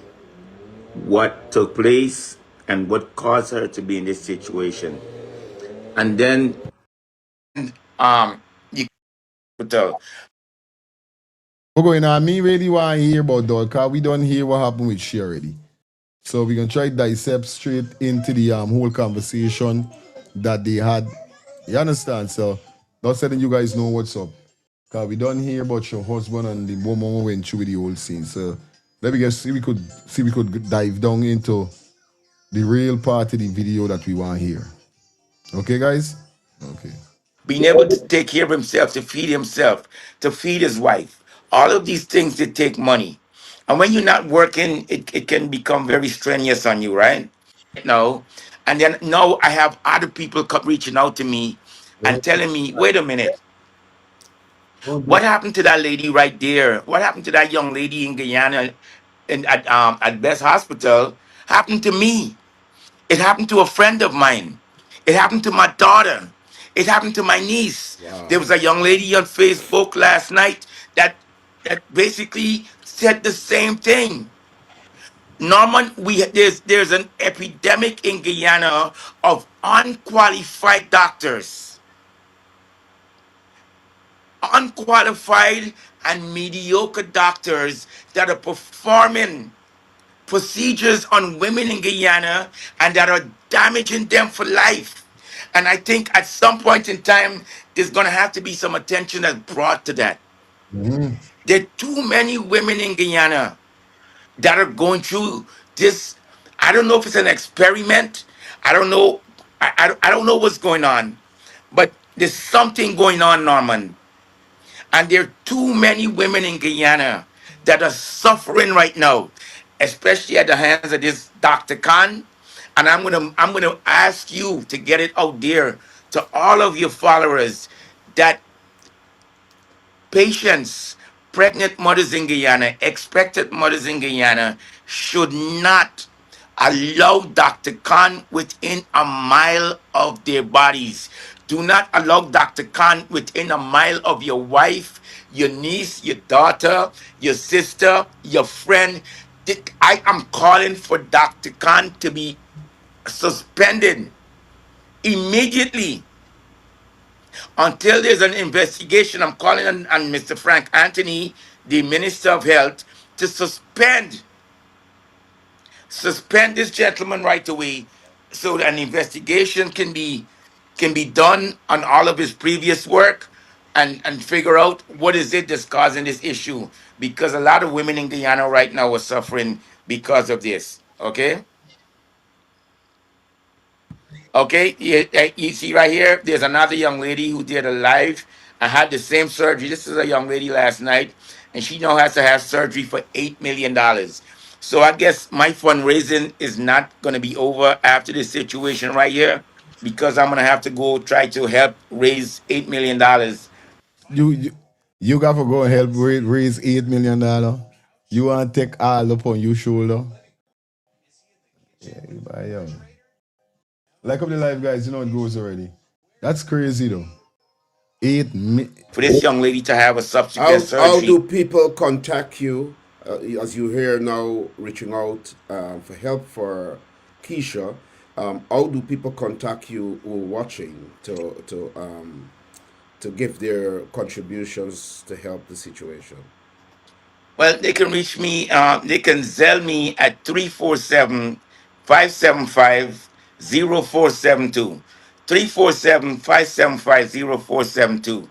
what took place and what caused her to be in this situation. And then you hospital. We're going on. Me really want to hear about that because we don't hear what happened with she already. So we're gonna try to dissect straight into the whole conversation that they had. You understand? So not letting you guys know what's up. Cause we don't hear about your husband and the woman went through with the whole scene. So let me guess see we could dive down into the real part of the video that we want to hear. Okay, guys? Okay. Being able to take care of himself, to feed his wife. All of these things that take money. And when you're not working, it can become very strenuous on you, right? No. And then now I have other people reaching out to me and telling me, wait a minute, what happened to that lady right there? What happened to that young lady in Guyana at Best Hospital? Happened to me. It happened to a friend of mine. It happened to my daughter. It happened to my niece. There was a young lady on Facebook last night that basically said the same thing. Norman, there's an epidemic in Guyana of unqualified doctors, unqualified and mediocre doctors that are performing procedures on women in Guyana and that are damaging them for life. And I think at some point in time, there's going to have to be some attention that's brought to that. There are too many women in Guyana that are going through this. I don't know if it's an experiment. I don't know. I don't know what's going on, but there's something going on, Norman. And there are too many women in Guyana that are suffering right now, especially at the hands of this Dr. Khan. And I'm gonna ask you to get it out there to all of your followers that patients, pregnant mothers in Guyana, expected mothers in Guyana should not allow Dr. Khan within a mile of their bodies. Do not allow Dr. Khan within a mile of your wife, your niece, your daughter, your sister, your friend. I am calling for Dr. Khan to be suspended immediately until there's an investigation. I'm calling on Mr. Frank Anthony, the Minister of Health, to suspend this gentleman right away, so that an investigation can be done on all of his previous work, and figure out what is it that's causing this issue. Because a lot of women in Guyana right now are suffering because of this. Okay. Okay, you see right here, there's another young lady who did a live and had the same surgery. This is a young lady last night, and she now has to have surgery for $8 million. So I guess my fundraising is not going to be over after this situation right here, because I'm going to have to go try to help raise $8 million. You you got to go and help raise $8 million. You want to take all up on your shoulder. Yeah, you buy young. Like up the live, guys, you know it goes already. That's crazy though. 8 For this young lady to have a subsequent How surgery. do people contact you as you hear now reaching out for help for Kesha? How do people contact you who are watching to give their contributions to help the situation? Well, they can reach me, they can Zell me at 347-575-0472. 347-575-0472.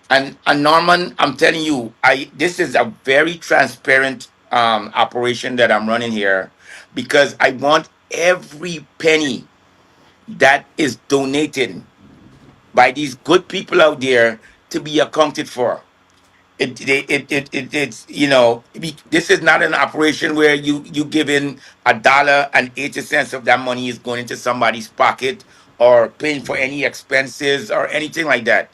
And Norman, I'm telling you, this is a very transparent operation that I'm running here, because I want every penny that is donated by these good people out there to be accounted for. It's this is not an operation where you give in $1.80 of that money is going into somebody's pocket, or paying for any expenses or anything like that.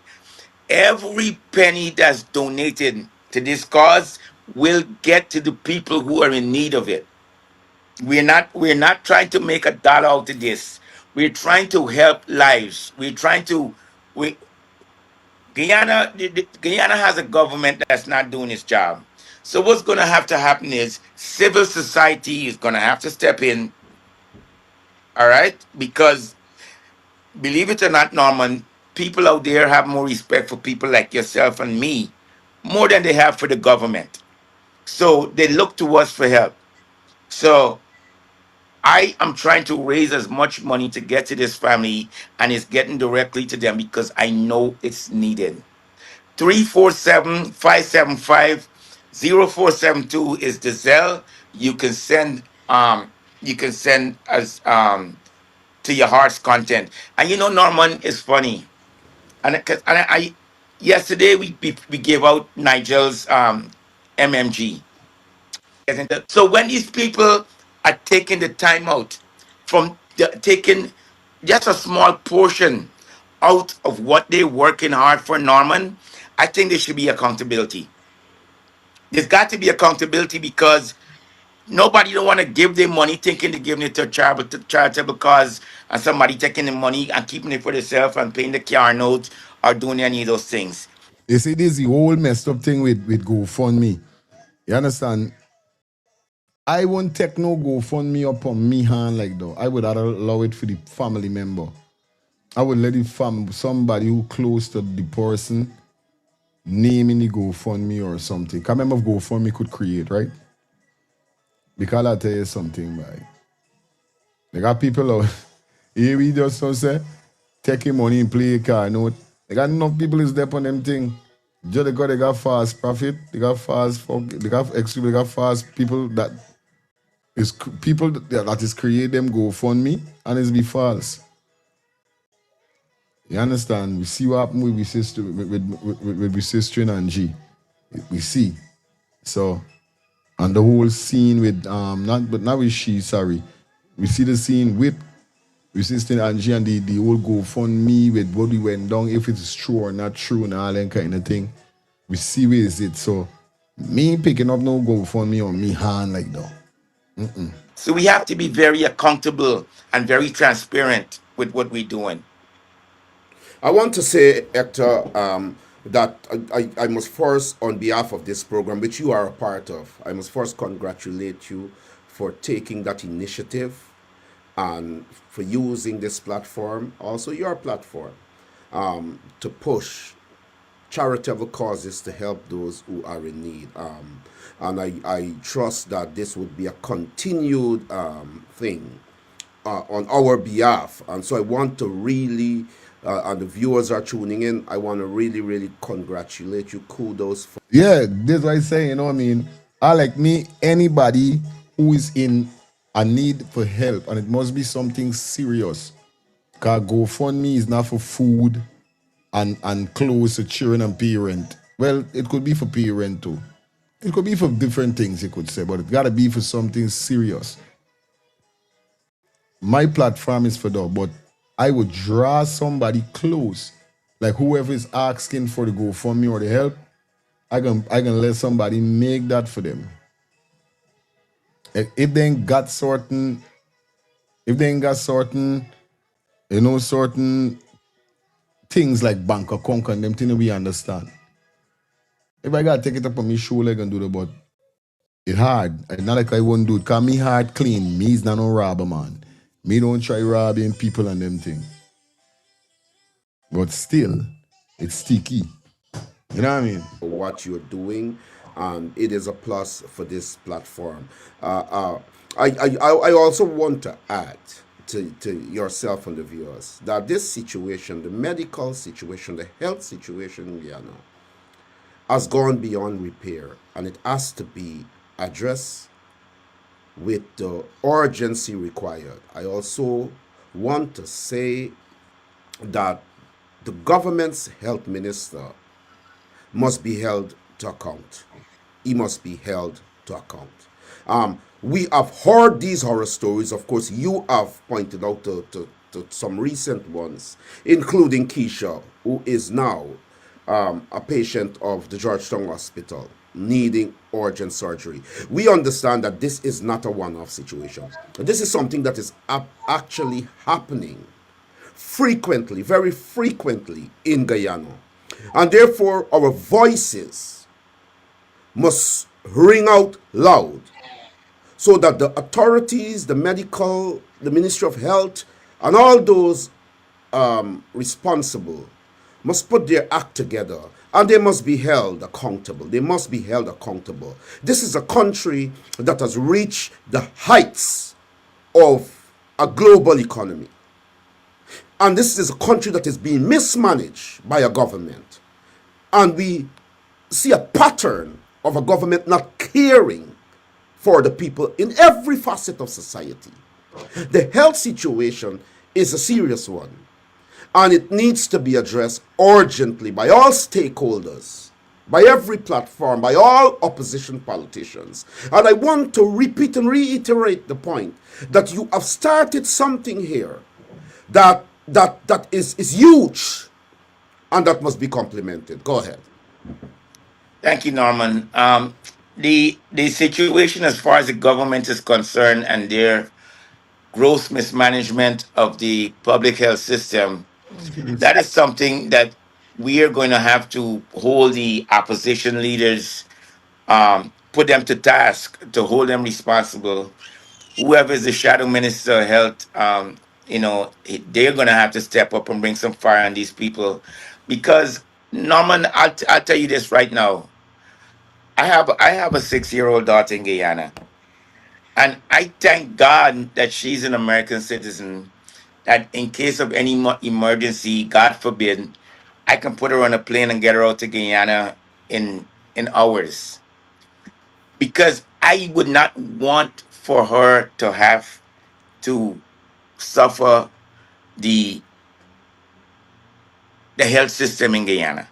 Every penny that's donated to this cause will get to the people who are in need of it. We're not trying to make a dollar out of this. We're trying to help lives. We're trying to we Guyana has a government that's not doing its job. So what's going to have to happen is civil society is going to have to step in, all right? Because believe it or not, Norman, people out there have more respect for people like yourself and me more than they have for the government. So they look to us for help. So I am trying to raise as much money to get to this family, and it's getting directly to them because I know it's needed. 347-575-0472 is the Zelle. You can send us to your heart's content. And you know, Norman, is funny. And I yesterday we gave out Nigel's MMG. So when these people are taking the time out from taking just a small portion out of what they're working hard for, Norman, I think there should be accountability. There's got to be accountability because nobody don't want to give their money thinking they're giving it to a charitable cause, and somebody taking the money and keeping it for themselves and paying the car note or doing any of those things. You see, this is the whole messed up thing with GoFundMe. You understand? I won't take no GoFundMe up on me hand like that. I would allow it for the family member. I would let it somebody who close to the person name in the GoFundMe or something. Can't remember if GoFundMe could create, right? Because I'll tell you something, boy. They got people out here we just so say, taking money and play a car note. They got enough people is there on them thing. Just because they got fast profit, they got fast people that is create them GoFundMe and it's be false. You understand? We see what happened with with sister and G. We see. So and the whole scene with not with she, sorry. We see the scene with Sister Angie and the whole GoFundMe with what we went down, if it is true or not true and all that kind of thing. We see where is it. So me picking up no GoFundMe on me hand like that. So we have to be very accountable and very transparent with what we're doing. I want to say, Hector, that I must first, on behalf of this program, which you are a part of, I must first congratulate you for taking that initiative and for using this platform, also your platform, to push charitable causes to help those who are in need. And I trust that this would be a continued thing on our behalf. And so I want to really, and the viewers are tuning in, I want to really, really congratulate you. Kudos for. Yeah, this what I say, you know what I mean? I like me, anybody who is in a need for help, and it must be something serious. Because GoFundMe is not for food and clothes to children and parent. Well, it could be for parent too. It could be for different things, you could say, but it gotta be for something serious. My platform is for that, but I would draw somebody close, like whoever is asking for the GoFundMe or the help. I can let somebody make that for them. If they ain't got certain, certain things like bank account and them things we understand. If I gotta take it up on me shoulder, I can do that, but it hard. It's not like I won't do it. Cause me hard clean. Me is not no robber, man. Me don't try robbing people and them things. But still, it's sticky. You know what I mean? What you're doing, and it is a plus for this platform. I also want to add to yourself and the viewers that this situation, the medical situation, the health situation in Guyana, has gone beyond repair, and it has to be addressed with the urgency required. I also want to say that the government's health minister must be held to account. He must be held to account. We have heard these horror stories. Of course, you have pointed out to some recent ones, including Kesha, who is now a patient of the Georgetown Hospital. needing urgent surgery. We understand that this is not a one-off situation. This is something that is actually happening frequently, very frequently in Guyana. And therefore, our voices must ring out loud so that the authorities, the medical, the Ministry of Health, and all those responsible must put their act together and they must be held accountable. They must be held accountable. This is a country that has reached the heights of a global economy. And this is a country that is being mismanaged by a government. And we see a pattern of a government not caring for the people in every facet of society. The health situation is a serious one, and it needs to be addressed urgently by all stakeholders, by every platform, by all opposition politicians. And I want to repeat and reiterate the point that you have started something here that is huge and that must be complemented. Go ahead. Thank you, Norman. The situation as far as the government is concerned and their gross mismanagement of the public health system, that is something that we are going to have to hold the opposition leaders, put them to task, to hold them responsible. Whoever is the shadow minister of health, they're going to have to step up and bring some fire on these people, because Norman, I'll tell you this right now. I have a 6-year-old daughter in Guyana, and I thank God that she's an American citizen. That in case of any emergency, God forbid, I can put her on a plane and get her out to Guyana in hours. Because I would not want for her to have to suffer the the health system in Guyana.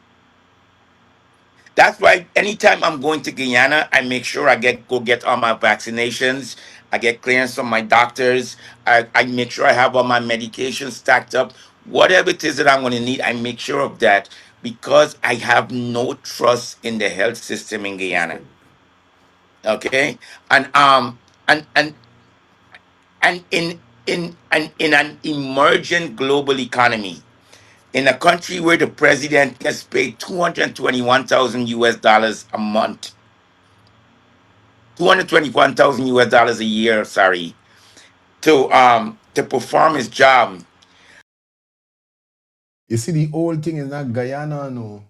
That's why anytime I'm going to Guyana, I make sure I go get all my vaccinations. I get clearance from my doctors. I make sure I have all my medications stacked up. Whatever it is that I'm going to need, I make sure of that, because I have no trust in the health system in Guyana. Okay, and and and and in an emergent global economy, in a country where the president gets paid 221,000 US dollars a month, 221,000 US dollars a year, sorry, to perform his job. You see, the whole thing is not Guyana, no.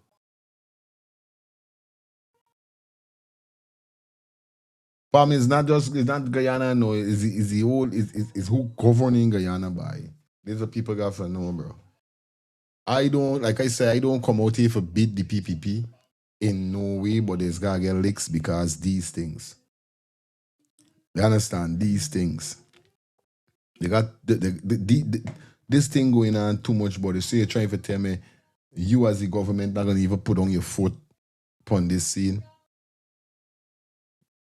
Palm is not Guyana, no. Is the whole is who governing Guyana by. These are people got to know, bro. I don't, like I say, I don't come out here for beat the PPP in no way, but there's gotta get licks because these things. You understand? These things. They got this thing going on too much, buddy. So you're trying to tell me you as the government not gonna even put on your foot upon this scene.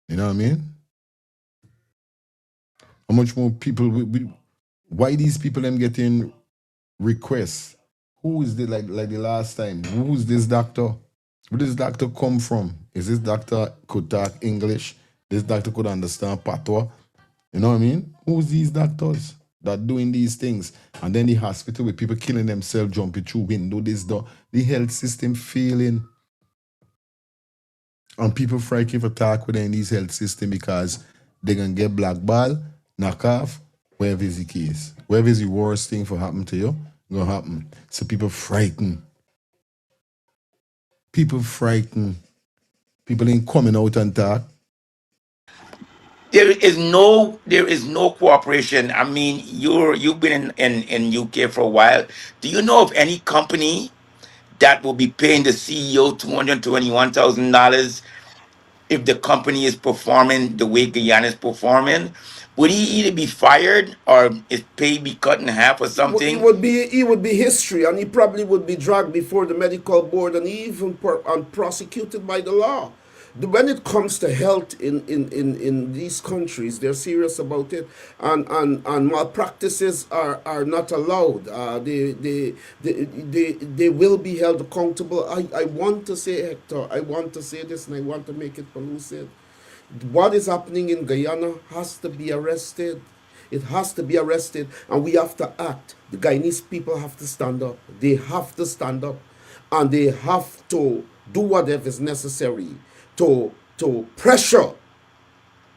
You know what I mean? How much more people why these people them getting requests? Who is the like the last time? Who's this doctor? Where does this doctor come from? Is this doctor could talk English? This doctor could understand patois? You know what I mean? Who's these doctors that doing these things? And then the hospital with people killing themselves, jumping through window, the health system failing. And people frightened for talk with them in this health system because they gonna get blackball, knock off, wherever is the case. Wherever is the worst thing for happen to you, gonna happen. So people frightened. People frightened. People ain't coming out and talk. There is no cooperation. I mean, you've been in UK for a while. Do you know of any company that will be paying the CEO $221,000 if the company is performing the way Guyana is performing? Would he either be fired or his pay be cut in half or something? He would be history, and he probably would be dragged before the medical board and even prosecuted by the law. when it comes to health in these countries, they're serious about it, and malpractices are not allowed. They will be held accountable. I want to say, Hector, I want to say this, and I want to make it pellucid. What is happening in Guyana has to be arrested. It has to be arrested, and we have to act. The Guyanese people have to stand up. They have to stand up, and they have to do whatever is necessary to pressure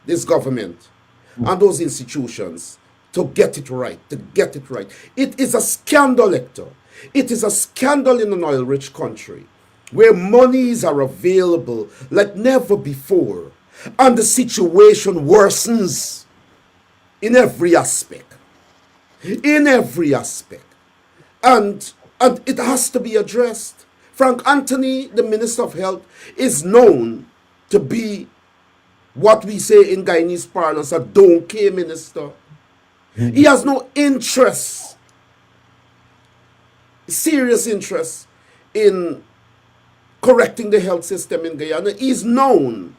this government and those institutions to get it right, to get it right. It is a scandal, Hector. It is a scandal in an oil-rich country where monies are available like never before, and the situation worsens in every aspect. In every aspect. And it has to be addressed. Frank Anthony, the Minister of Health, is known to be what we say in Guyanese parlance, a don't care minister. He has no interest, serious interest in correcting the health system in Guyana. He's known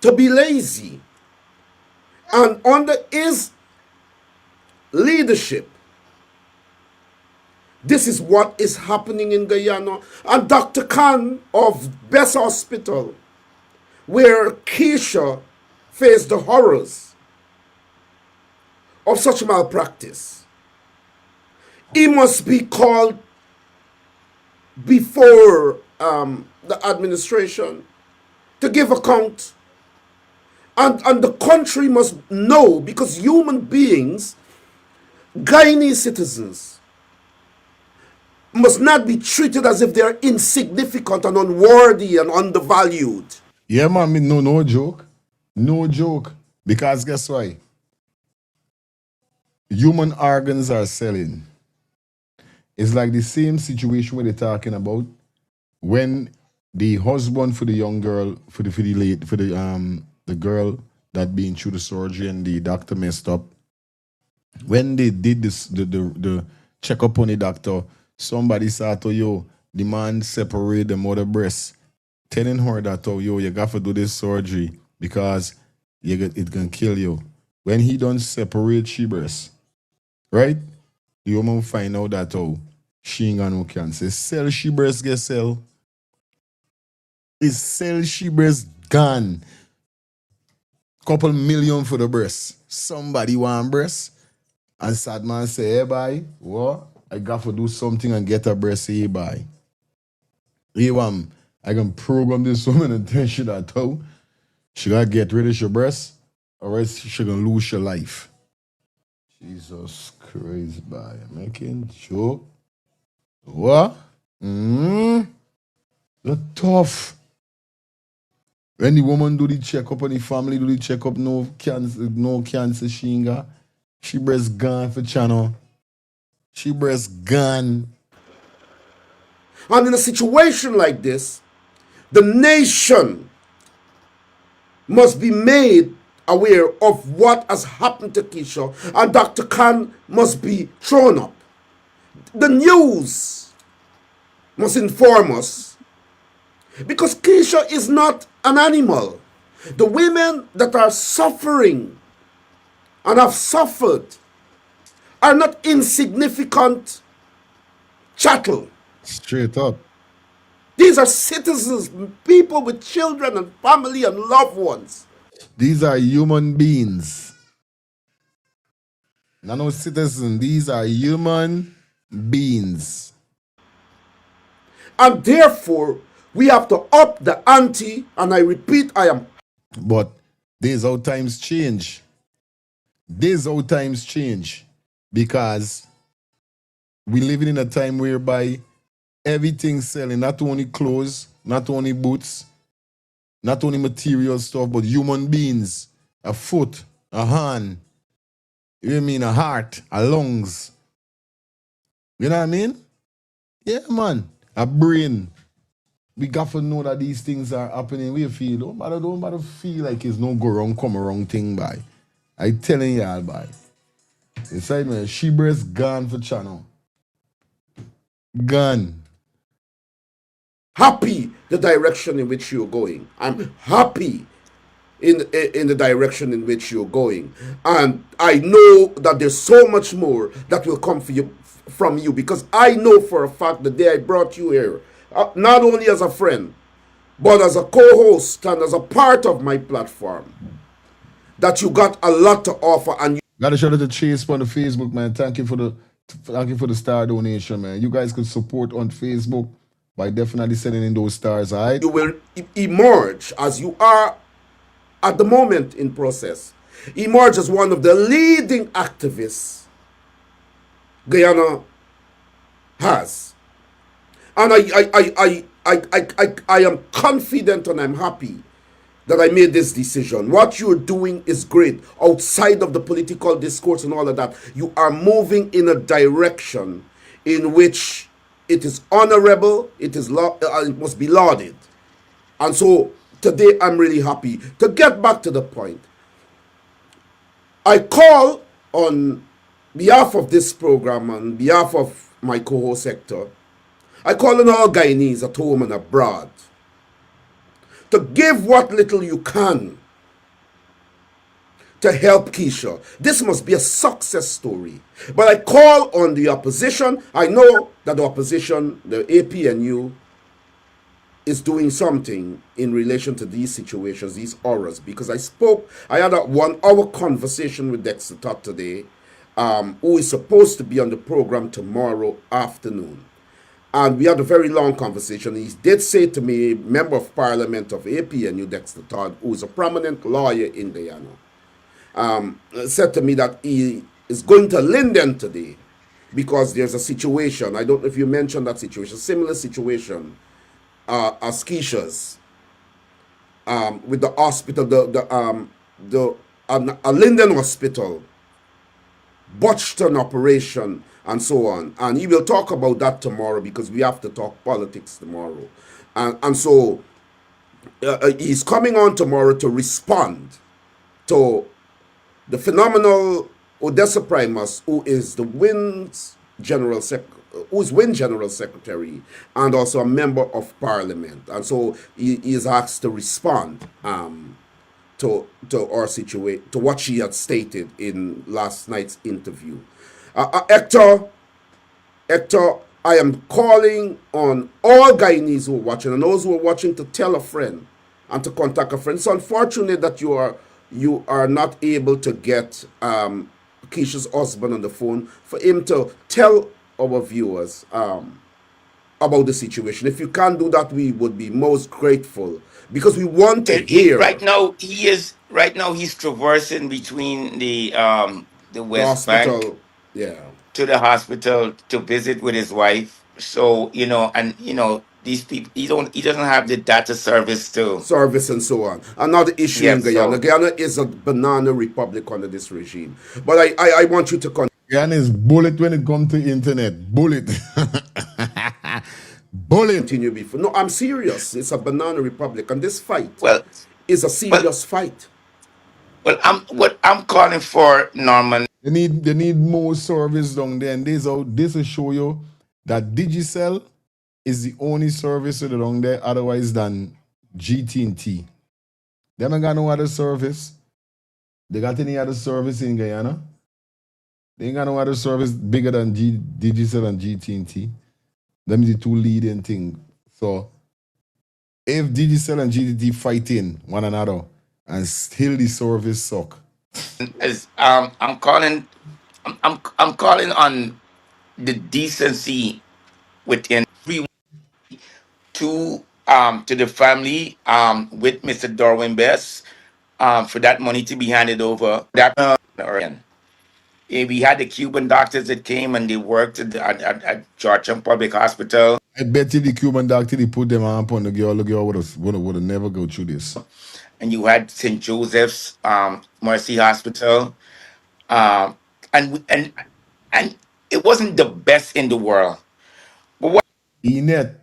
to be lazy. And under his leadership, this is what is happening in Guyana. And Dr. Khan of Best Hospital, where Kesha faced the horrors of such malpractice, he must be called before the administration to give account. And the country must know, because human beings, Guyanese citizens, must not be treated as if they're insignificant and unworthy and undervalued. Yeah, man, no joke. No joke. Because guess why? Human organs are selling. It's like the same situation where they're talking about when the husband for the young girl, for the girl that been through the surgery and the doctor messed up. When they did this, the checkup on the doctor, somebody said to the man separate the mother breast, telling her that you got to do this surgery because it can kill you. When he done separate she breast, right? The woman find out that she ain't got no cancer. Sell she breast get sell. Is sell she breast gone. Couple million for the breast. Somebody want breast. And sad man say, hey boy, what? I got to do something and get a breast, hey boy. Hey, I can program this woman and tell she that she gotta get rid of your breast, or else she gonna lose your life. Jesus Christ, boy. Making sure. What? That's tough. When the woman do the checkup and the family do the checkup, no cancer she ain't got. She breast gone for channel. She breast gone. And in a situation like this, the nation must be made aware of what has happened to Kesha, and Dr. Khan must be thrown up. The news must inform us, because Kesha is not an animal. The women that are suffering and have suffered are not insignificant chattel. Straight up. These are citizens, people with children and family and loved ones. These are human beings. Not no citizens. These are human beings. And therefore, we have to up the ante, and I repeat, But this how times change. This how times change. Because we living in a time whereby everything's selling, not only clothes, not only boots, not only material stuff, but human beings, a foot, a hand, a heart, a lungs. You know what I mean? Yeah, man. A brain. We got to know that these things are happening. We feel, don't matter feel like it's no go wrong, come wrong thing, by. I telling y'all, by. Inside man, she breast gone for channel. Gone. happy the direction in which you're going. I'm happy in the direction in which you're going, and I know that there's so much more that will come for you from you, because I know for a fact the day I brought you here, not only as a friend, but as a co-host and as a part of my platform, that you got a lot to offer. And Gotta shout out to Chase on the Facebook, man. Thank you for the star donation, man. You guys could support on Facebook by definitely sending in those stars, all right? you will emerge, as you are at the moment in process, emerge as one of the leading activists Guyana has. And I am confident and I'm happy that I made this decision. What you're doing is great. Outside of the political discourse and all of that, you are moving in a direction in which it is honorable, it must be lauded. And so today I'm really happy. To get back to the point, I call on behalf of this program, on behalf of my co-host Hector, I call on all Guyanese at home and abroad to give what little you can to help Kesha. This must be a success story. But I call on the opposition. I know that the opposition, the APNU, is doing something in relation to these situations, these horrors, because I had a 1 hour conversation with Dexter Todd today, who is supposed to be on the program tomorrow afternoon. And we had a very long conversation. He did say to me, Member of Parliament of APNU, Dexter Todd, who is a prominent lawyer in Guyana, said to me that he is going to Linden today because there's a situation. I don't know if you mentioned that situation, similar situation as Kesha's, with the hospital, a Linden hospital, botched an operation and so on. And he will talk about that tomorrow because we have to talk politics tomorrow. And so he's coming on tomorrow to respond to the phenomenal Odessa Primus, who is the Wind's General Secretary and also a member of Parliament. And so he is asked to respond to our situation, to what she had stated in last night's interview. Hector, I am calling on all Guyanese who are watching and those who are watching to tell a friend and to contact a friend. It's unfortunate that you are not able to get Kesha's husband on the phone for him to tell our viewers about the situation. If you can't do that, we would be most grateful because we want to hear. Right now, he's traversing between the The West Bank hospital, yeah, to the hospital to visit with his wife. So these people, he doesn't have the data service to. service and so on. Another issue in Yep. Guyana. So Guyana is a banana republic under this regime. But I want you to Guyana is bullet when it comes to internet. Bullet. Bullet. continue before. No, I'm serious. It's a banana republic, and this fight well, is a serious fight. I'm calling for Norman. They need more service down there, and this will show you that Digicel is the only service down there otherwise than GT&T. They haven't got no other service. They got any other service in Guyana? They ain't got no other service bigger than Digicel and GT&T. Them is the two leading things. So if Digicel and GT&T fighting one another and still the service suck. As I'm calling, I'm calling on the decency within to the family with Mr. Darwin Best for that money to be handed over. We had the Cuban doctors that came and they worked at Georgetown Public Hospital. I bet you the Cuban doctor they put them on the girl would have never go through this. And you had St. Joseph's Mercy Hospital, and it wasn't the best in the world. But what ENET.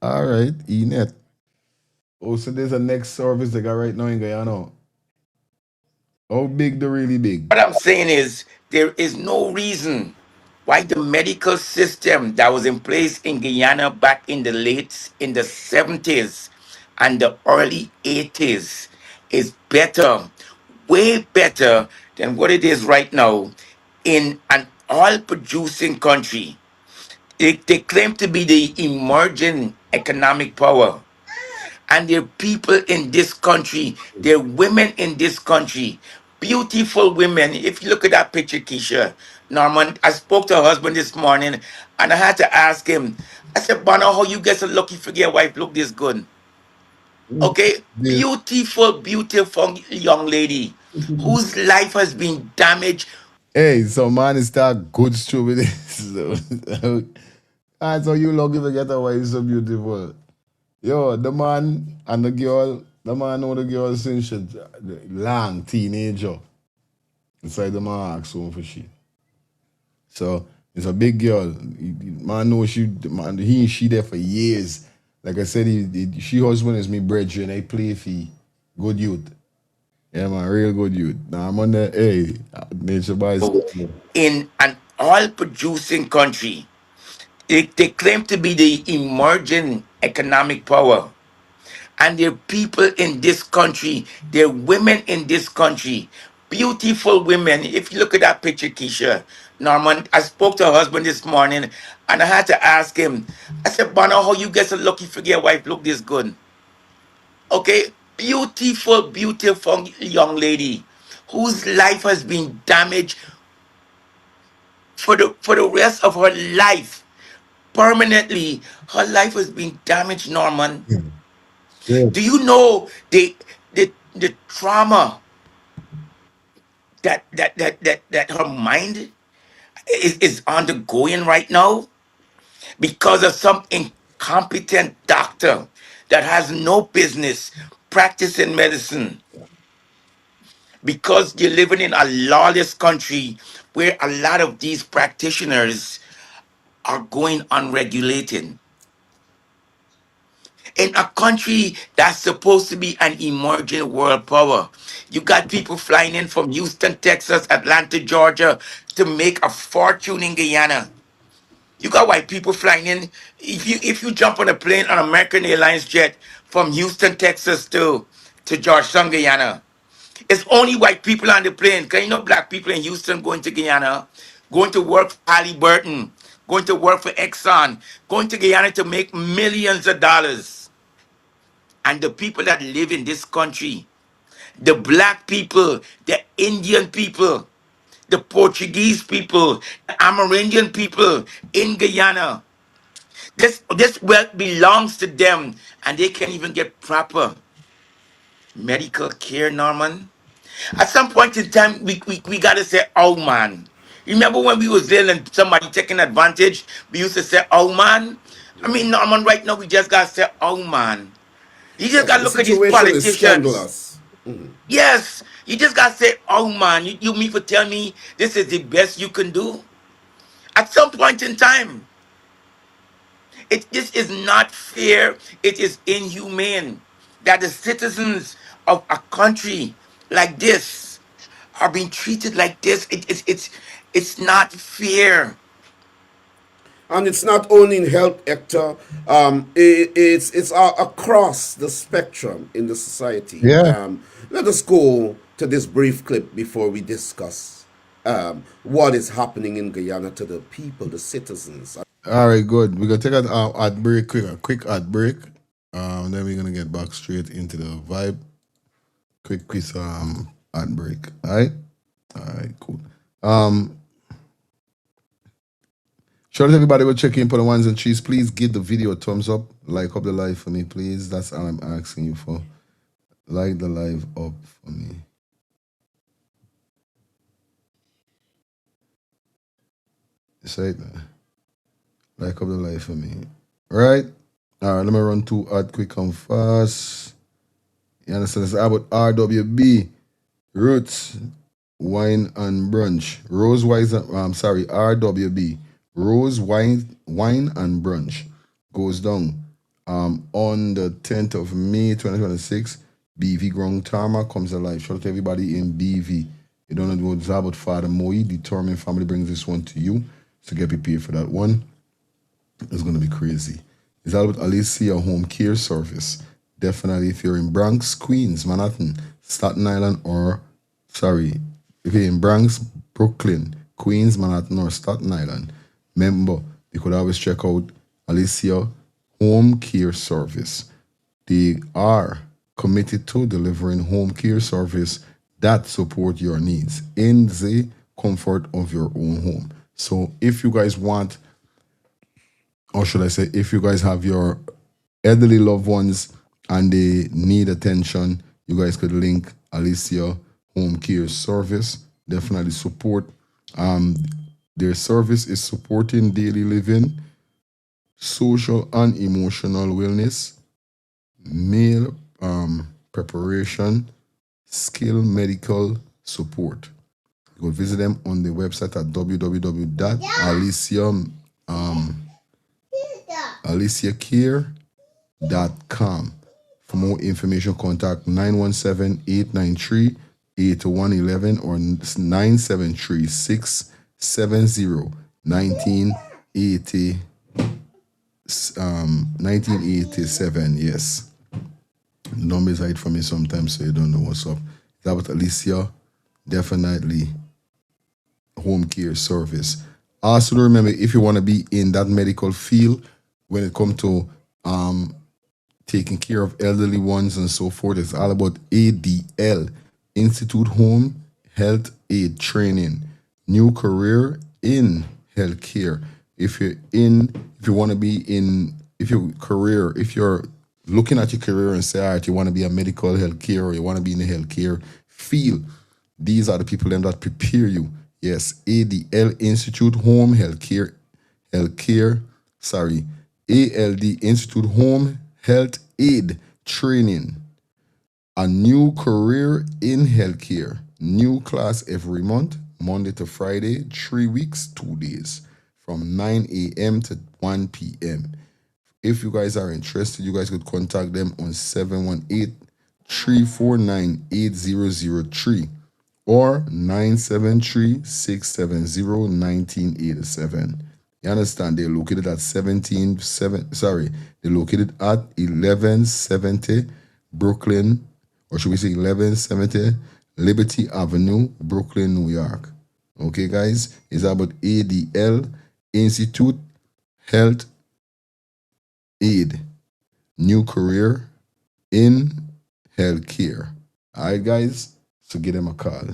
All right, ENET. Oh, so there's a next service they got right now in Guyana. How big the really big? I'm saying is there is no reason why the medical system that was in place in Guyana back in in the 70s and the early 80s is better, way better than what it is right now in an oil producing country. They claim to be the emerging economic power. And there are people in this country, there are women in this country, beautiful women. If you look at that picture, Kesha, Norman, I spoke to her husband this morning and I had to ask him, I said, Bono, how you get so lucky for your wife look this good? Okay, This, beautiful young lady whose life has been damaged. hey, so man, is that good stew with this? And so you lucky to get a wife so beautiful. Yo, the man and the girl, the man know the girl since she long teenager. Inside the man ask home for she. So it's a big girl. Man know she man he and she there for years. Like I said, she husband is me brethren. I play for good youth. Yeah man, real good youth. Now I'm on the hey, nature boys. In an oil producing country. They claim to be the emerging economic power. And there are people in this country, there are women in this country, beautiful women. If you look at that picture, Kesha, Norman, I spoke to her husband this morning and I had to ask him, I said, Bono, how you get so lucky for your wife look this good? Okay, beautiful young lady whose life has been damaged for the rest of her life. Permanently, her life has been damaged, Norman. Yeah. Do you know the trauma that her mind is undergoing right now because of some incompetent doctor that has no business practicing medicine? Because you're living in a lawless country where a lot of these practitioners are going unregulated. In a country that's supposed to be an emerging world power. You got people flying in from Houston, Texas, Atlanta, Georgia to make a fortune in Guyana. You got white people flying in. If you jump on a plane on American Airlines jet from Houston, Texas to Georgetown, Guyana, it's only white people on the plane. Because you know black people in Houston going to Guyana, going to work for Halliburton, going to work for Exxon, going to Guyana to make millions of dollars. And the people that live in this country, the black people, the Indian people, the Portuguese people, the Amerindian people in Guyana, this wealth belongs to them and they can't even get proper medical care, Norman. At some point in time, we got to say, oh man. Remember when we was there and somebody taking advantage, we used to say, oh man. I mean, Norman, right now we just got to say, oh man. You just got to The look at these situation is politicians. scandalous. Yes, you just gotta say, "Oh man, you mean for tell me this is the best you can do?" At some point in time, this is not fair. It is inhumane that the citizens of a country like this are being treated like this. It's not fair. And it's not only in health, Hector. It's across the spectrum in the society. Yeah. Let us go to this brief clip before we discuss what is happening in Guyana to the people, the citizens. All right, good. We're gonna take an ad break, a quick ad break. Then we're gonna get back straight into the vibe. Quick ad break. All right, cool. Shout out to everybody who check in for the ones and threes. Please give the video a thumbs up. Like up the live for me, please. That's all I'm asking you for. Like the live up for me. Say it. Like up the live for me. Right? All right, let me run two ad quick and fast. You understand? It's about RWB, Roots, Wine and Brunch. RWB. Rose Wine and Brunch goes down on the 10th of May 2026. BV Ground Tarmac comes alive. Shout out to everybody in BV. You don't know what's about Father Moe. Determined Family brings this one to you. to get prepared for that one. It's going to be crazy. It's all about Alicia Home Care Service. Definitely if you're in Bronx, Queens, Manhattan, Staten Island, if you're in Bronx, Brooklyn, Queens, Manhattan, or Staten Island, remember, you could always check out Alicia Home Care Service. They are committed to delivering home care service that support your needs in the comfort of your own home. So if you guys want, or should I say, if you guys have your elderly loved ones and they need attention, you guys could link Alicia Home Care Service. Definitely support. Their service is supporting daily living, social and emotional wellness, meal preparation, skill medical support. You can visit them on the website at www.aliciacare.com. For more information, contact 917-893-8111 or 973-670-1987. Yes. The numbers hide from me sometimes, so you don't know what's up. That was Alicia. Definitely home care service. Also, remember, if you want to be in that medical field when it comes to taking care of elderly ones and so forth, it's all about ADL, Institute Home Health Aid Training, new career in healthcare. If you're looking at your career and say, all right, you want to be a medical healthcare or you want to be in the healthcare field, these are the people them that prepare you. Yes, ADL Institute Home ALD Institute Home Health Aid Training. A new career in healthcare. New class every month, Monday to Friday, 3 weeks, 2 days, from 9 a.m. to 1 p.m. If you guys are interested, you guys could contact them on 718-349-8003 or 973-670-1987. You understand? They're located at 1170 Brooklyn, or should we say 1170 Liberty Avenue, Brooklyn, New York. Okay, guys? It's about ADL, Institute Health Aid, new career in healthcare. All right, guys? So give them a call.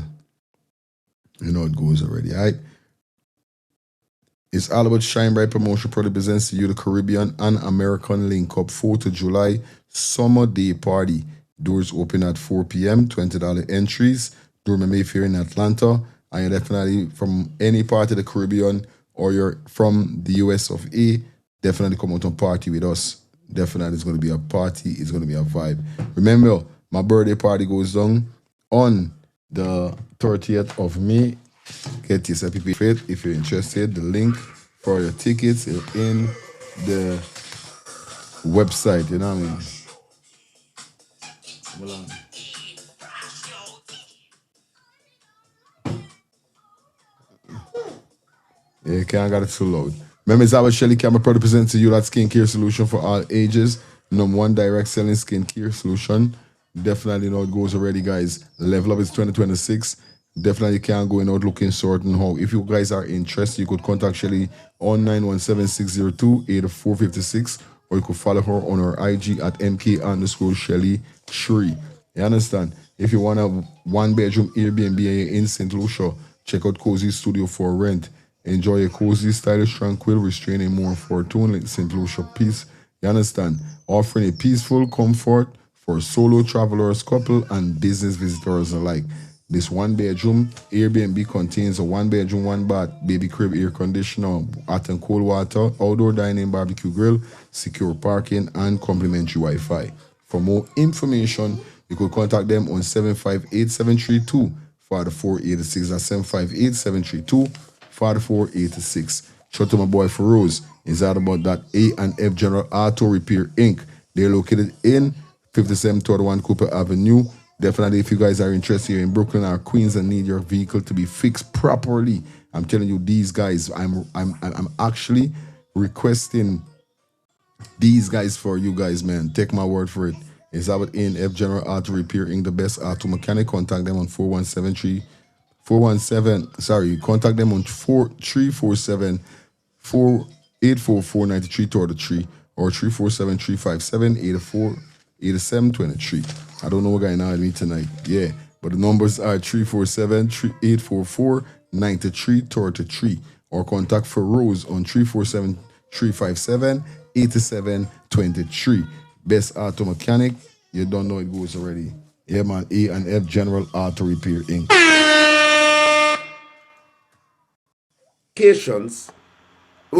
You know it goes already, all right? It's all about Shine Bright Promotion Product presents to you the Caribbean and American Link Up 4th of July Summer Day Party. Doors open at 4 p.m., $20 entries. Do remember if you're in Atlanta and you're definitely from any part of the Caribbean or you're from the US of A, definitely come out and party with us. Definitely it's going to be a party. It's going to be a vibe. Remember, my birthday party goes down on the 30th of May. Get yourself prepared if you're interested. The link for your tickets is in the website. You know what I mean? Hold on. Yeah, you can't get it too loud. Remember, it's our Shelly Camera Product presents to you that skincare solution for all ages. #1 direct selling skincare solution. Definitely know it goes already, guys. Level Up is 2026. Definitely can't go in out looking certain how. If you guys are interested, you could contact Shelly on 917-602-8456 or you could follow her on her IG at MK_Shelly Shree. You understand? If you want a 1-bedroom Airbnb in St. Lucia, check out Cozy Studio for rent. Enjoy a cozy, stylish, tranquil, restraining, more fortune, St. Lucia peace. You understand? Offering a peaceful comfort for solo travelers, couple, and business visitors alike. This 1-bedroom Airbnb contains a 1-bedroom, 1-bath, baby crib, air conditioner, hot and cold water, outdoor dining, barbecue grill, secure parking, and complimentary Wi-Fi. For more information, you could contact them on 758-732-4486. That's 758-732-4486. Shout to my boy Feroz. Is that about that A&F General Auto Repair Inc. They're located in 5731 Cooper Avenue. Definitely, if you guys are interested here in Brooklyn or Queens and need your vehicle to be fixed properly, I'm telling you, these guys, I'm actually requesting these guys for you guys, man. Take my word for it. It's about A&F General Auto Repair Inc., the best auto mechanic. Contact them on 417, sorry, contact them on 347 484 493 toward the 3 or 347 357 8723. I don't know what going on with me tonight. Yeah, but the numbers are 347 844 93 toward the 3 or contact for Rose on 347 357 8723. Best auto mechanic. You don't know it goes already. Yeah, man. A&F General Auto Repair Inc. Occasions.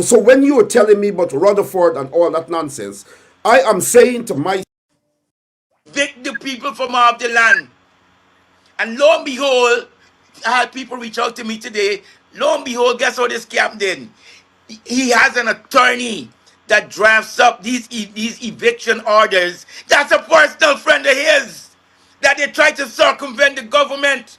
So when you were telling me about Rutherford and all that nonsense, I am saying to myself, Evict the people from off the land. And lo and behold, I had people reach out to me today. Lo and behold, guess what this scam did? He has an attorney that drafts up these eviction orders. That's a personal friend of his that they try to circumvent the government.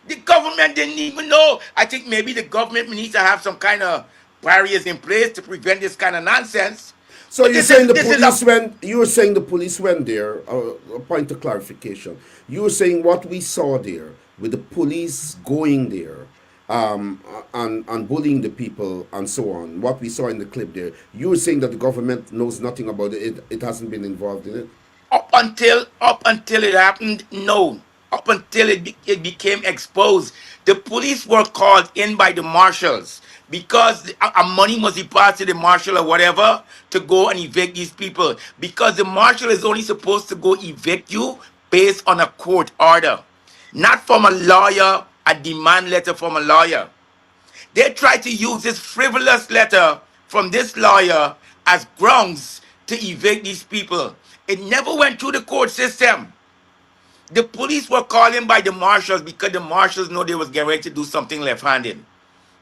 The government didn't even know. I think maybe the government needs to have some kind of barriers in place to prevent this kind of nonsense. so But you're this saying is the this is police a went, you were saying the police went there, a point of clarification. You were saying what we saw there with the police going there and bullying the people and so on, what we saw in the clip there, you were saying that the government knows nothing about it, it hasn't been involved in it? up until it happened. No, up until it became exposed. The police were called in by the marshals because a money must be passed to the marshal or whatever to go and evict these people, because the marshal is only supposed to go evict you based on a court order, not from a lawyer, a demand letter from a lawyer. They tried to use this frivolous letter from this lawyer as grounds to evict these people. It never went through the court system. The police were calling by the marshals because the marshals know they was getting ready to do something left-handed.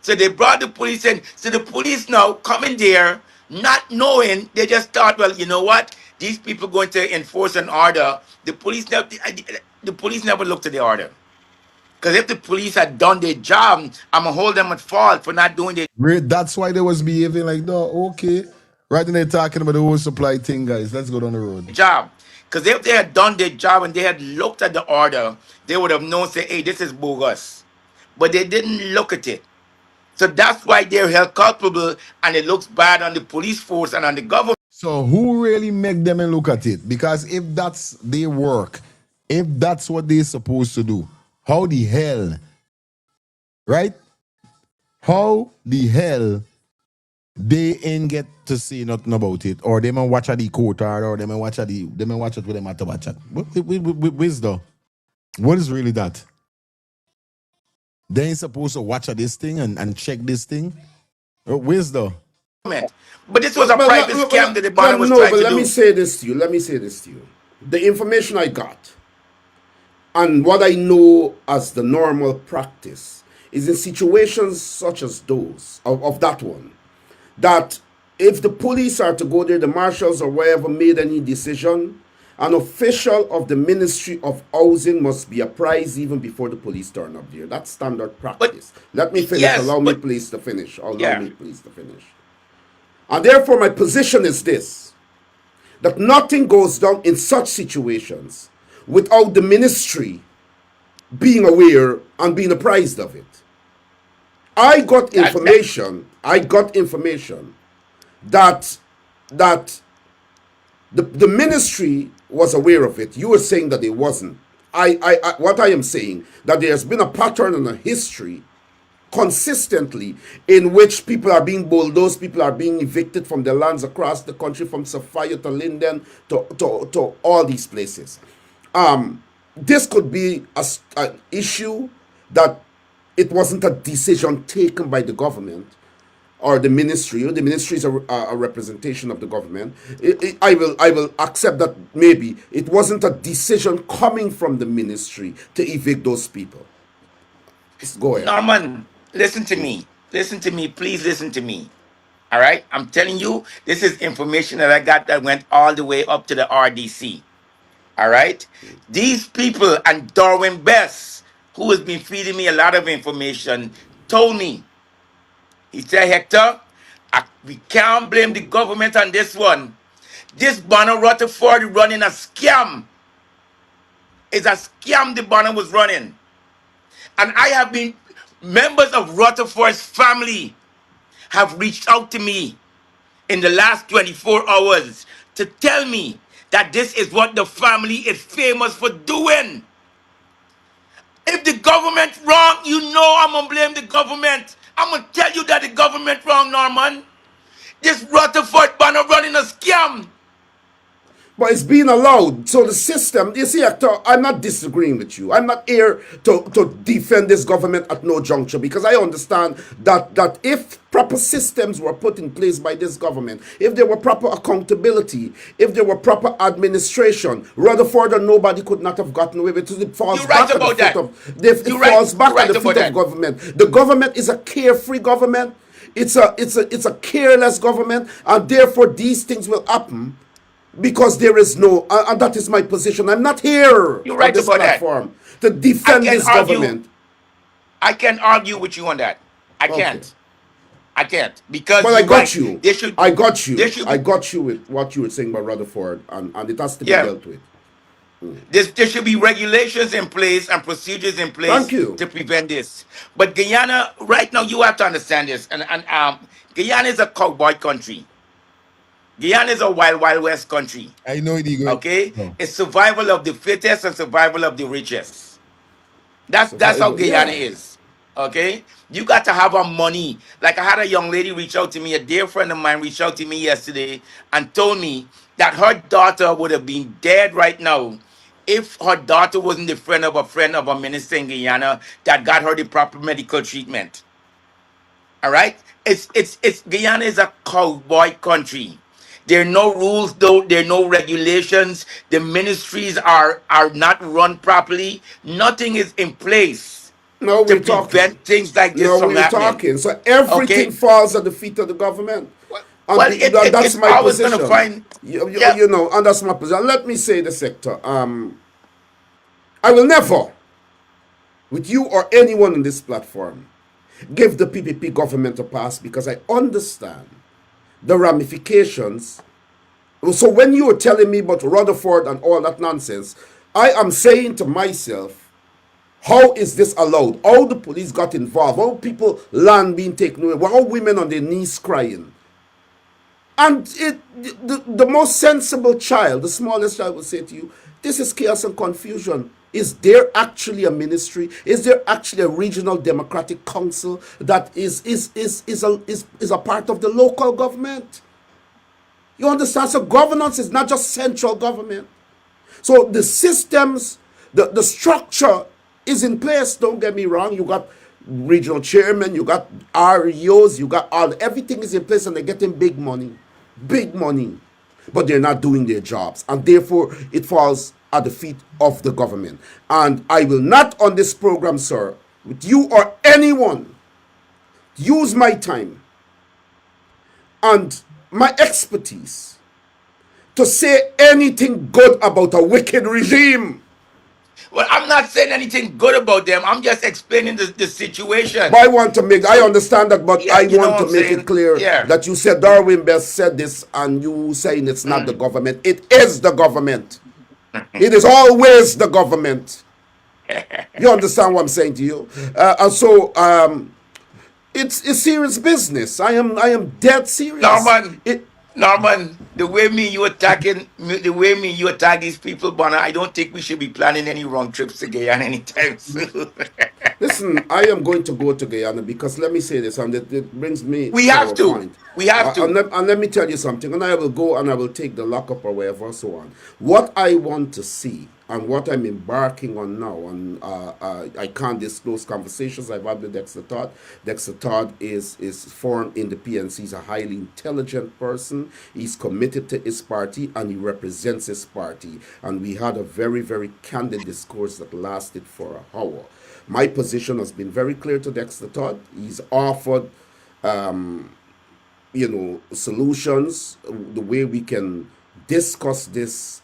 So they brought the police in. So the police now coming there, not knowing, they just thought, well, you know what? These people going to enforce an order. The police never looked at the order. Because if the police had done their job, I'm going to hold them at fault for not doing their That's why they was behaving like that. Okay. Right then they're talking about the whole supply thing, guys. Let's go down the road. job. Because if they had done their job and they had looked at the order, they would have known, say, hey, this is bogus. But they didn't look at it. So that's why they're held culpable, and it looks bad on the police force and on the government. So who really make them and look at it? Because if that's their work, if that's what they're supposed to do, how the hell, right? How the hell they ain't get to see nothing about it, or they may watch at the court or they may watch at the they may watch it with them at the watch it. Wisdom. What is really that? They ain't supposed to watch at this thing and check this thing. Wisdom. But this was a private scam that the bottom was no, trying but to let do. me say this to you. Let me say this to you. The information I got and what I know as the normal practice is in situations such as those, of that one, that if the police are to go there, the marshals or wherever made any decision, an official of the Ministry of Housing must be apprised even before the police turn up there. That's standard practice. Let me finish. Yes, Allow me but please to finish. Allow yeah. me please to finish. And therefore my position is this, that nothing goes down in such situations without the ministry being aware and being apprised of it. I got information that the ministry was aware of it. You were saying that it wasn't. What I am saying, that there's been a pattern and a history consistently in which people are being bulldozed, people are being evicted from their lands across the country, from Sophia to Linden to all these places. This could be an issue that it wasn't a decision taken by the government or the ministry. The ministry is a representation of the government. I will accept that maybe it wasn't a decision coming from the ministry to evict those people. Let's go ahead. Norman, listen to me. Listen to me. Please listen to me. All right? I'm telling you, this is information that I got that went all the way up to the RDC. All right? These people and Darwin Best, they were the ones that who has been feeding me a lot of information, told me, he said, Hector, we can't blame the government on this one. This Bonner Rutherford running a scam. It's a scam the Bonner was running. And I have been, members of Rutherford's family have reached out to me in the last 24 hours to tell me that this is what the family is famous for doing. If the government wrong, you know I'm gonna blame the government. I'm gonna tell you that the government wrong, Norman. This Rutherford Banner running a scam. But it's being allowed. So the system, you see, Hector, I'm not disagreeing with you. I'm not here to defend this government at no juncture, because I understand that if proper systems were put in place by this government, if there were proper accountability, if there were proper administration, Rutherford and nobody could not have gotten away with it. It falls You're back right at the about foot that. of it You're falls right. back You're right at the about feet of that. government. The government is a carefree government. It's a careless government, and therefore these things will happen. Because there is no, and that is my position. I'm not here You're on right this about that. platform to I defend can this argue. government. I can argue with you on that. I Okay. can't. I can't, because But I you're got right. you. There should. I got There you. should I be. got you with what you were saying about Rutherford, and it has to be Yeah. dealt with. There should be regulations in place and procedures in Thank place you. to prevent this. But Guyana, right now, you have to understand this. And Guyana is a cowboy country. Guyana is a wild, wild west country. I know it, Eagle. Okay, No. it's survival of the fittest and survival of the richest. That's how Survival. Guyana Yeah. is. Okay, you got to have a money. Like, I had a young lady reach out to me, a dear friend of mine reached out to me yesterday and told me that her daughter would have been dead right now if her daughter wasn't the friend of a minister in Guyana that got her the proper medical treatment. All right, it's Guyana is a cowboy country. There are no rules, though. There are no regulations. The ministries are not run properly. Nothing is in place No, to we're talking. prevent things like this No, from we're happening. talking. So everything Okay. falls at the feet of the government. Well, And, well, and that's it's my always gonna position. find. Yeah. You know, and that's my position. Let me say the sector. I will never, with you or anyone on this platform, give the PPP government a pass, because I understand the ramifications. So when you were telling me about Rutherford and all that nonsense, I am saying to myself, how is this allowed? How the police got involved? How people land being taken away? How women on their knees crying? And the most sensible child, the smallest child, will say to you, this is chaos and confusion. Is there actually a ministry? Is there actually a regional democratic council that is a part of the local government? You understand? So governance is not just central government. So the systems, the structure is in place. Don't get me wrong. You got regional chairman, you got REOs, you got everything is in place, and they're getting big money, but they're not doing their jobs, and therefore it falls at the feet of the government. And I will not on this program, sir, with you or anyone, use my time and my expertise to say anything good about a wicked regime. Well, I'm not saying anything good about them. I'm just explaining the situation. But I want to make, I So, understand that, but yeah, I you know want what to I'm make it saying? clear Yeah. that you said Darwin Best said this, and you saying it's not the government. It is the government. It is always the government. You understand what I'm saying to you? And so it's serious business. I am dead serious. Norman, the way you attack these people, Bonner, I don't think we should be planning any wrong trips to Guyana anytime soon. Listen, I am going to go to Guyana, because let me say this, and it brings me We to have our to. point. We have to. And let me tell you something, and I will go and I will take the lockup or whatever, so on. What I want to see and what I'm embarking on now, and I can't disclose conversations I've had with Dexter Todd. Dexter Todd is foreign in the PNC. He's a highly intelligent person. He's committed to his party, and he represents his party. And we had a very, very candid discourse that lasted for an hour. My position has been very clear to Dexter Todd. He's offered solutions, the way we can discuss this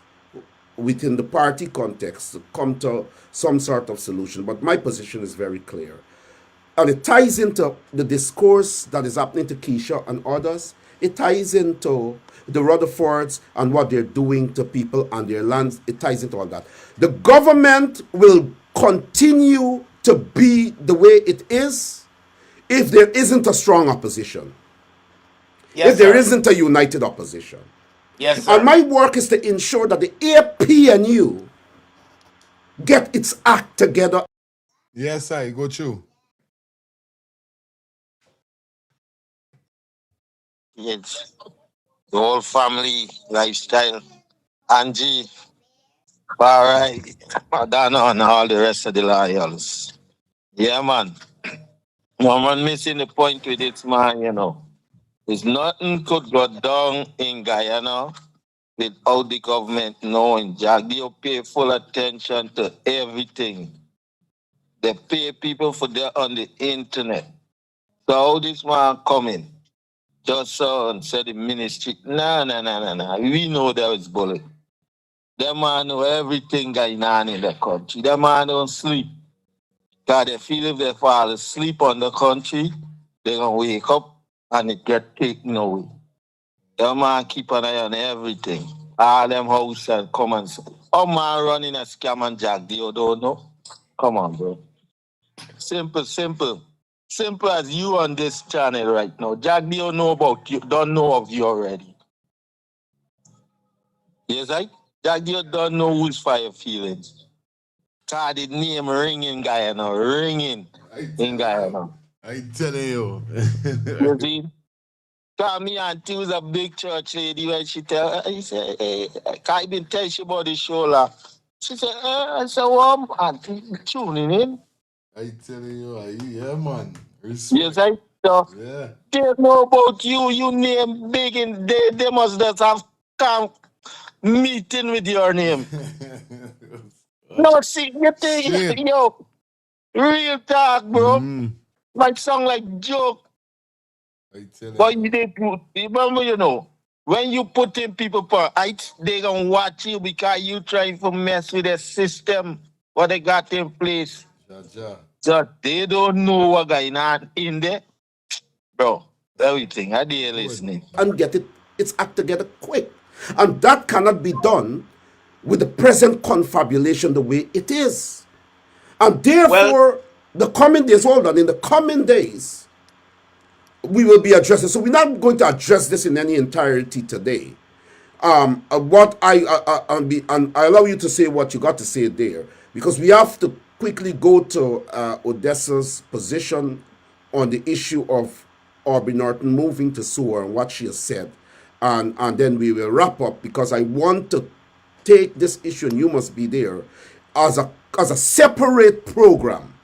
within the party context to come to some sort of solution. But my position is very clear. And it ties into the discourse that is happening to Kesha and others. It ties into the Rutherfords and what they're doing to people and their lands. It ties into all that. The government will continue to be the way it is if there isn't a strong opposition. Yes, if there sir. isn't a united opposition. Yes, sir. And my work is to ensure that the APNU get its act together. Yes, I go through. It's the whole family lifestyle. Angie, Barry, Madonna, and all the rest of the loyals. Yeah, man. No man missing the point with it, man, you know. There's nothing could go down in Guyana without the government knowing. Jack, they pay full attention to everything. They pay people for their on the internet. So how this man coming? Just so and said the ministry. Nah. We know there is bullet. That man know everything going on in the country. That man don't sleep. Because they feel if they fall asleep on the country, they're going to wake up and it get taken away. That man keep an eye on everything. All them house and come and say, oh man running a scam and jack deal, don't know? Come on, bro. Simple. Simple as you on this channel right now. Jack deal know about you, don't know of you already. Yes, right? Jack deal don't know who's for your feelings. Cause the name ringing Guyana, ringing in Guyana. I telling you. You see? Cause me auntie was a big church lady when she tell he said, hey, I been tell you about the show la. She said, I said, well, auntie tuning in. I telling you, yeah, man. Respect. Yes, I so Yeah. they know about you, you name big and they must just have come meeting with your name. No, see, you think, Shit. yo, real talk, bro. Mm, Like sound like joke. I tell But you. you did remember, you know, when you put in people per height, they gonna watch you because you trying to mess with the system what they got in place. Ja. So they don't know what going on in there. Bro, everything. I did listening. And get its act together quick. And that cannot be done with the present confabulation the way it is. And therefore, the coming days, hold on, in the coming days, we will be addressing. So we're not going to address this in any entirety today. What and I allow you to say what you got to say there, because we have to quickly go to Odessa's position on the issue of Aubrey Norton moving to SOAR and what she has said, and then we will wrap up, because I want to take this issue, and you must be there, as a separate program.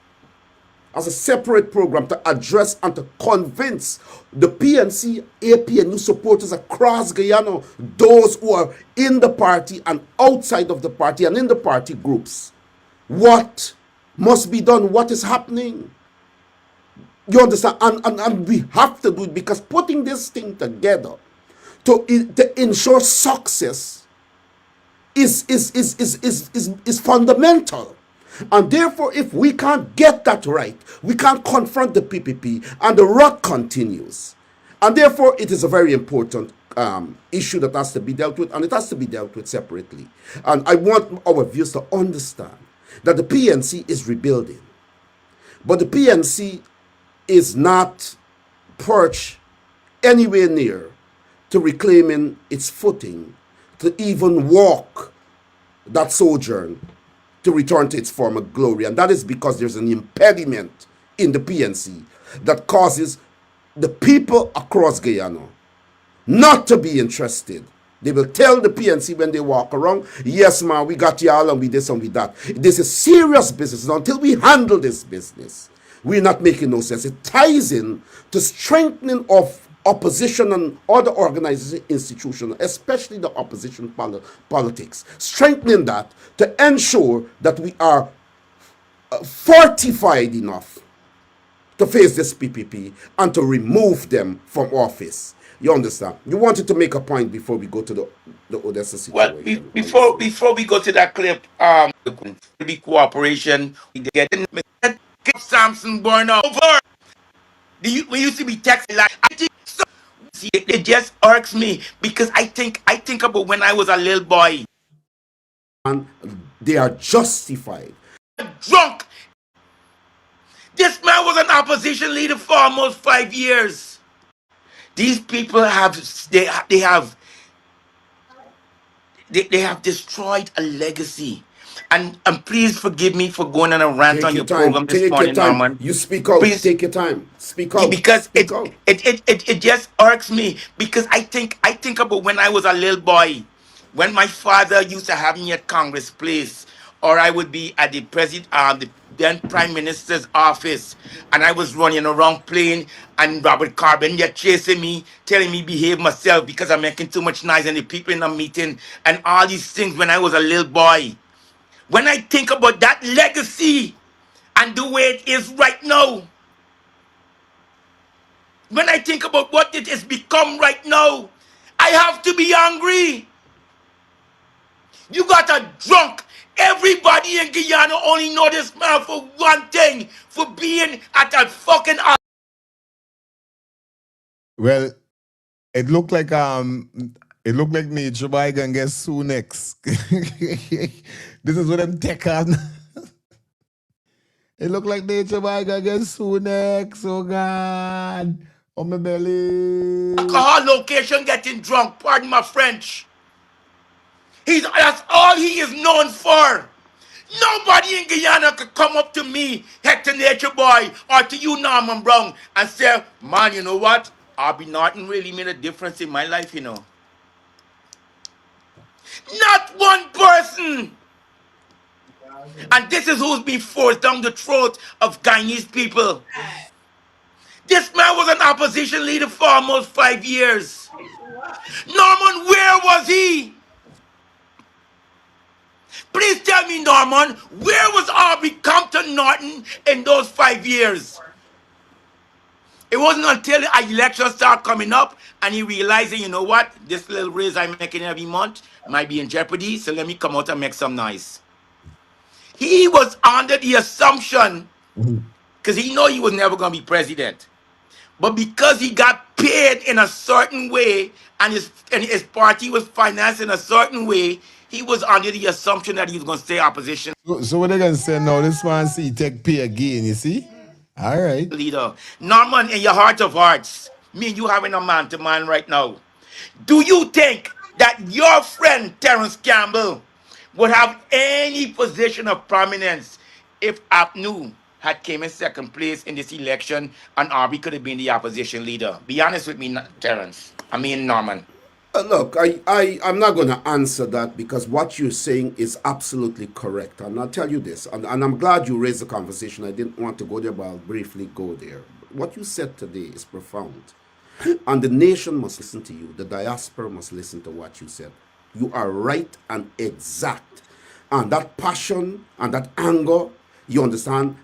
As a separate program to address and to convince the PNC, APNU supporters across Guyana, those who are in the party and outside of the party and in the party groups, what must be done, what is happening. You understand? And we have to do it, because putting this thing together to ensure success is fundamental. And therefore, if we can't get that right, we can't confront the PPP, and the rot continues. And therefore, it is a very important issue that has to be dealt with, and it has to be dealt with separately. And I want our viewers to understand that the PNC is rebuilding. But the PNC is not perched anywhere near to reclaiming its footing, to even walk that sojourn to return to its former glory. And that is because there's an impediment in the PNC that causes the people across Guyana not to be interested. They will tell the PNC when they walk around, yes, man, we got y'all and we this and we that. This is serious business. And until we handle this business, we're not making no sense. It ties in to strengthening of opposition and other organizing institutions, especially the opposition politics, strengthening that to ensure that we are fortified enough to face this PPP and to remove them from office. You understand? You wanted to make a point before we go to the Odessa Well, situation. I see. before we go to that clip, be cooperation. We get Samson born over. We used to be texting like I think so. See, it just irks me because I think about when I was a little boy, And they are justified. drunk. This man was an opposition leader for almost 5 years. These people they have destroyed a legacy. And please forgive me for going on a rant Take on your your time. program this Take your morning, time. Norman. You speak out. Please, Take your time. Speak out. because Speak out. it just irks me because I think about when I was a little boy, when my father used to have me at Congress Place, or I would be at the then Prime Minister's office, and I was running around playing, and Robert Carbon yet chasing me, telling me behave myself because I'm making too much noise, and the people in the meeting, and all these things when I was a little boy. When I think about that legacy and the way it is right now, when I think about what it has become right now, I have to be angry. You got a drunk. Everybody in Guyana only know this man for one thing, for being at a fucking. Well, it looked like Nature Boy gonna get sued next. This is what them take on. It looked like Nature Boy gonna get sued next. Oh God. Oh my belly. Alcohol location getting drunk. Pardon my French. That's all he is known for. Nobody in Guyana could come up to me, Hector Nature Boy, or to you, Norman Brown, and say, man, you know what? RB Norton really made a difference in my life, you know. Not one person. And this is who's been forced down the throat of Guyanese people. This man was an opposition leader for almost 5 years. Norman, where was he? Please tell me, Norman, where was RB Compton Norton in those 5 years? It wasn't until the election started coming up and he realizing, you know what, this little raise I'm making every month might be in jeopardy, so let me come out and make some noise. He was under the assumption, because he know he was never going to be president, but because he got paid in a certain way and his party was financed in a certain way, he was under the assumption that he was going to stay opposition So what they gonna say now? This man see take pay again, you see? All right. leader. Norman, in your heart of hearts, me and you having a man to man right now. Do you think that your friend Terence Campbell would have any position of prominence if Apnu had came in second place in this election and RB could have been the opposition leader? Be honest with me, Terence. I mean Norman. Look, I'm not going to answer that because what you're saying is absolutely correct. And I'll tell you this, and I'm glad you raised the conversation. I didn't want to go there, but I'll briefly go there. What you said today is profound. And the nation must listen to you. The diaspora must listen to what you said. You are right and exact. And that passion and that anger, you understand,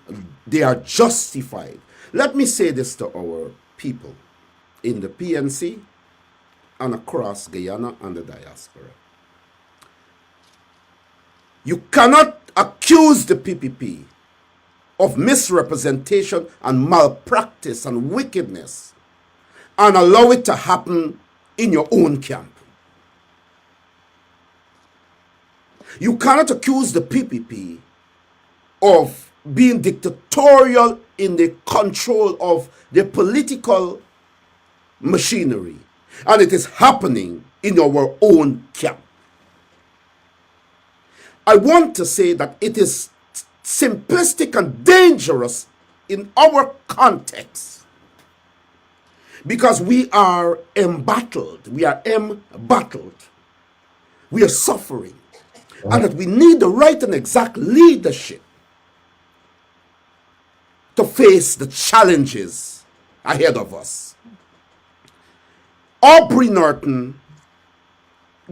they are justified. Let me say this to our people in the PNC and across Guyana and the diaspora. You cannot accuse the PPP of misrepresentation and malpractice and wickedness and allow it to happen in your own camp. You cannot accuse the PPP of being dictatorial in the control of the political machinery, and it is happening in our own camp. I want to say that it is simplistic and dangerous in our context because we are embattled, we are suffering, and that we need the right and exact leadership to face the challenges ahead of us. Aubrey Norton,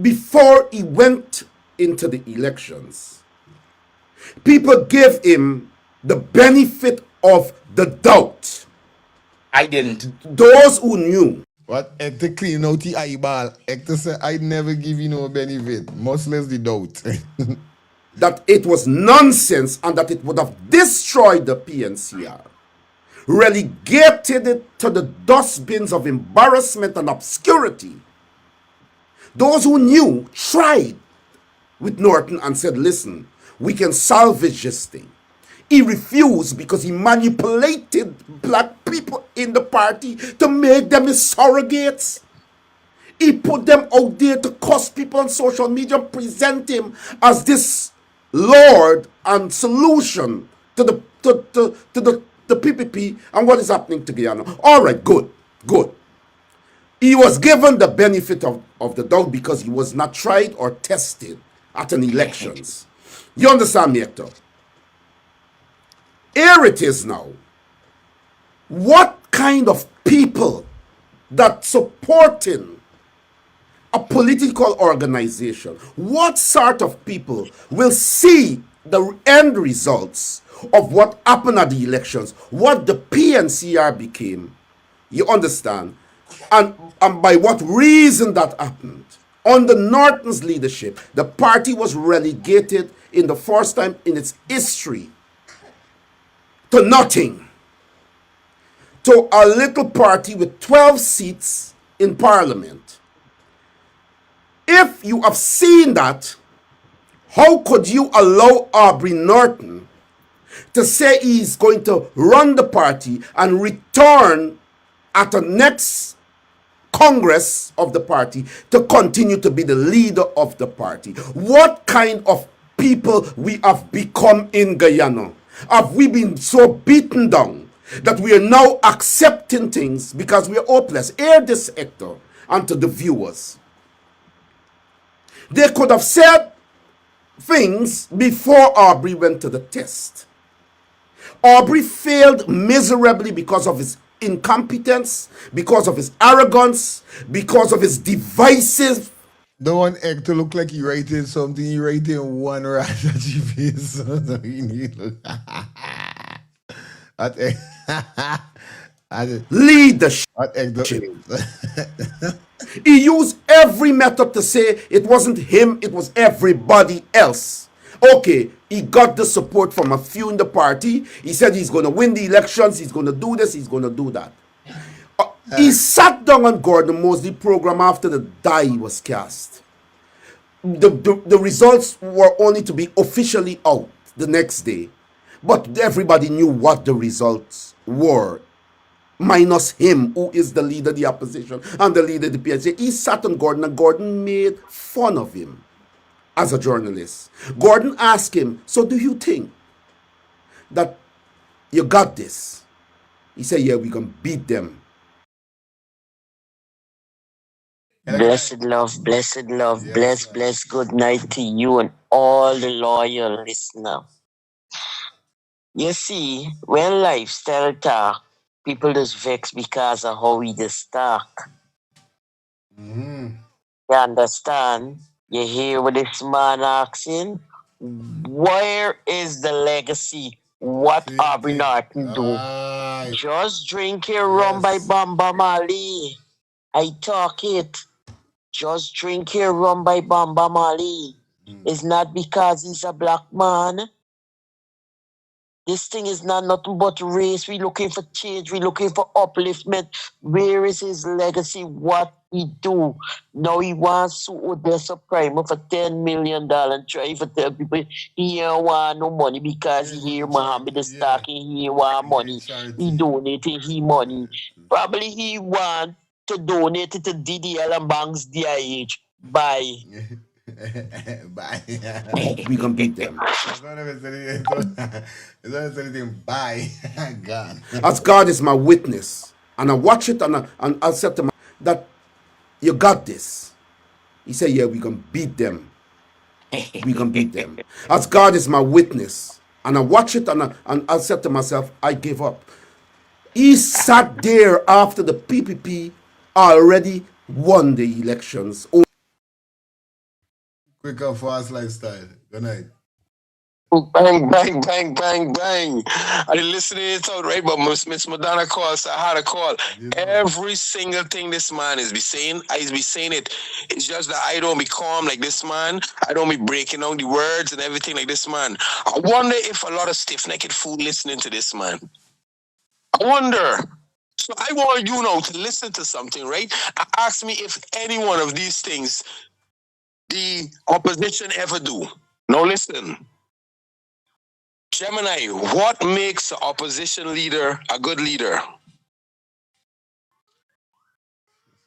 before he went into the elections, people gave him the benefit of the doubt. I didn't. Those who knew. What Hector clean out the eyeball. Hector said, I never give you no benefit. Muslims the doubt. that it was nonsense and that it would have destroyed the PNCR, relegated it to the dustbins of embarrassment and obscurity. Those who knew tried with Norton and said, listen, we can salvage this thing. He refused because he manipulated black people in the party to make them his surrogates. He put them out there to cuss people on social media, present him as this Lord and solution to the PPP and what is happening to Guyana. All right, good. He was given the benefit of the doubt because he was not tried or tested at an elections. You understand me, Hector? Here it is now. What kind of people that supporting a political organization, what sort of people will see the end results of what happened at the elections, what the PNCR became? You understand? And by what reason that happened? Under Norton's leadership, the party was relegated in the first time in its history to nothing, to a little party with 12 seats in parliament. If you have seen that, how could you allow Aubrey Norton to say he's going to run the party and return at the next Congress of the party to continue to be the leader of the party? What kind of people we have become in Guyana? Have we been so beaten down that we are now accepting things because we are hopeless? Hear this, Hector, and to the viewers. They could have said things before Aubrey went to the test. Aubrey failed miserably because of his incompetence, because of his arrogance, because of his divisive. Don't want Hector look like he writing something. He writing one rat that you face. So he need leadership. He used every method to say it wasn't him, it was everybody else. Okay, he got the support from a few in the party. He said he's going to win the elections, he's going to do this, he's going to do that. He sat down on Gordon Mosley program after the die was cast. The results were only to be officially out the next day. But everybody knew what the results were, minus him, who is the leader of the opposition and the leader of the PNC. He sat on Gordon and Gordon made fun of him as a journalist. Gordon asked him, so do you think that you got this? He said, yeah, we're going to beat them. Blessed love, bless, good night to you and all the loyal listeners. You see, when lifestyle talk, people just vex because of how we just talk. You understand? You hear what this man asking? Where is the legacy? What Aubrey Norton do? Just drink your rum by Bamba Mali. I talk it. Just drink your rum by Bamba Mali. It's not because he's a black man. This thing is not nothing but race. We're looking for change. We're looking for upliftment. Where is his legacy? What he do? Now he wants to Odessa Primer for $10 million and try to tell people he don't want no money because he hear Muhammad is talking. He want money. He donating he money. Probably he want to donate it to DDL and Banks DIH. Bye. Bye. We gonna beat them. It's not anything. Bye. God. As God is my witness, and I watch it and I said to him that you got this. He said, yeah, we gonna beat them. We gonna beat them. As God is my witness, and I watch it and I said to myself, I give up. He sat there after the PPP already won the elections. Quick and fast lifestyle. Good night. Bang, bang, bang, bang, bang. I didn't listen to it out, right? But Miss Madonna called, so I had a call. Every single thing this man is be saying, I be saying it. It's just that I don't be calm like this man. I don't be breaking down the words and everything like this man. I wonder if a lot of stiff-necked fool listening to this man. I wonder. So I want you now to listen to something, right? Ask me if any one of these things the opposition ever do. Now listen. Gemini, what makes an opposition leader a good leader?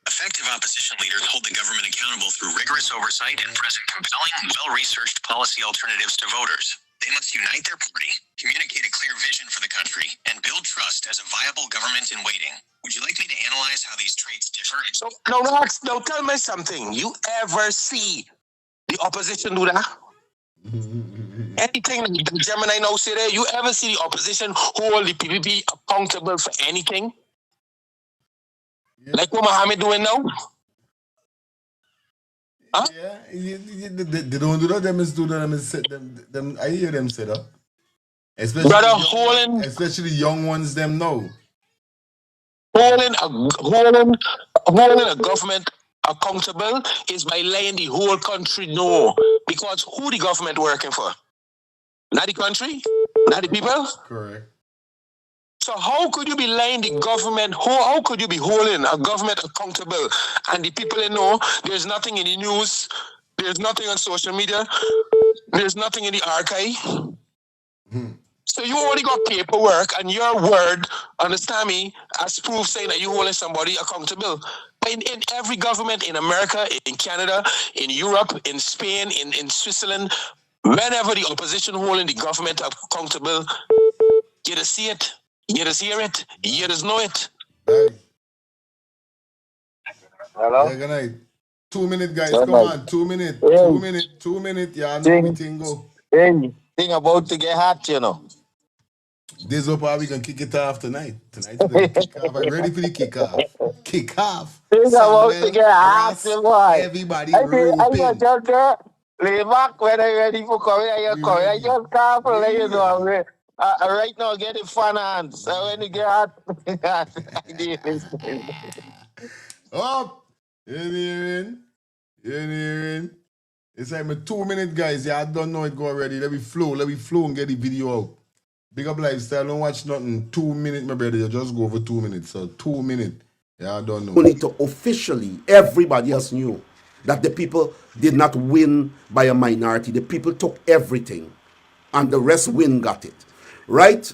Effective opposition leaders hold the government accountable through rigorous oversight and present compelling, well-researched policy alternatives to voters. They must unite their party, communicate a clear vision for the country, and build trust as a viable government in waiting. Would you like me to analyze how these traits differ? So, now tell me something. You ever see the opposition do that? Anything that Gemini now say there, you ever see the opposition hold the PPP accountable for anything? Like what Mohammed doing now? Huh? Yeah, they don't do that. Them is do that. Them I hear them say that. Especially young ones. Them know. Holding a government accountable is by letting the whole country know. Because who the government working for? Not the country? Not the people? Correct. So how could you be letting the government, how could you be holding a government accountable and the people know there's nothing in the news, there's nothing on social media, there's nothing in the archive? So you only got paperwork and your word, understand me, as proof saying that you're holding somebody accountable. In every government in America, in Canada, in Europe, in Spain, in Switzerland, whenever the opposition holding the government accountable, you just see it, you just hear it, you just know it. Hey. Hello? Yeah, good night. 2 minutes, guys. Come on, 2 minutes. 2 minutes. 2 minutes. Yeah, I know everything go. Thing about to get hot, you know. This up how we can kick it off tonight. Tonight's the kick off. I'm ready for the kick off. Kick off. Thing about to get hot, boy. Everybody roping. Lay back when I'm ready for coming. I just can't let you know. Right now, get it fun hands. So when you get hot, Up. You hearing? It's like my 2 minutes, guys. Yeah, I don't know it go already. Let me flow and get the video out. Big up lifestyle, don't watch nothing. 2 minutes, my brother. You just go for 2 minutes. So 2 minutes. Yeah, I don't know. Only to officially, everybody else knew that the people did not win by a minority. The people took everything, and the rest got it. Right?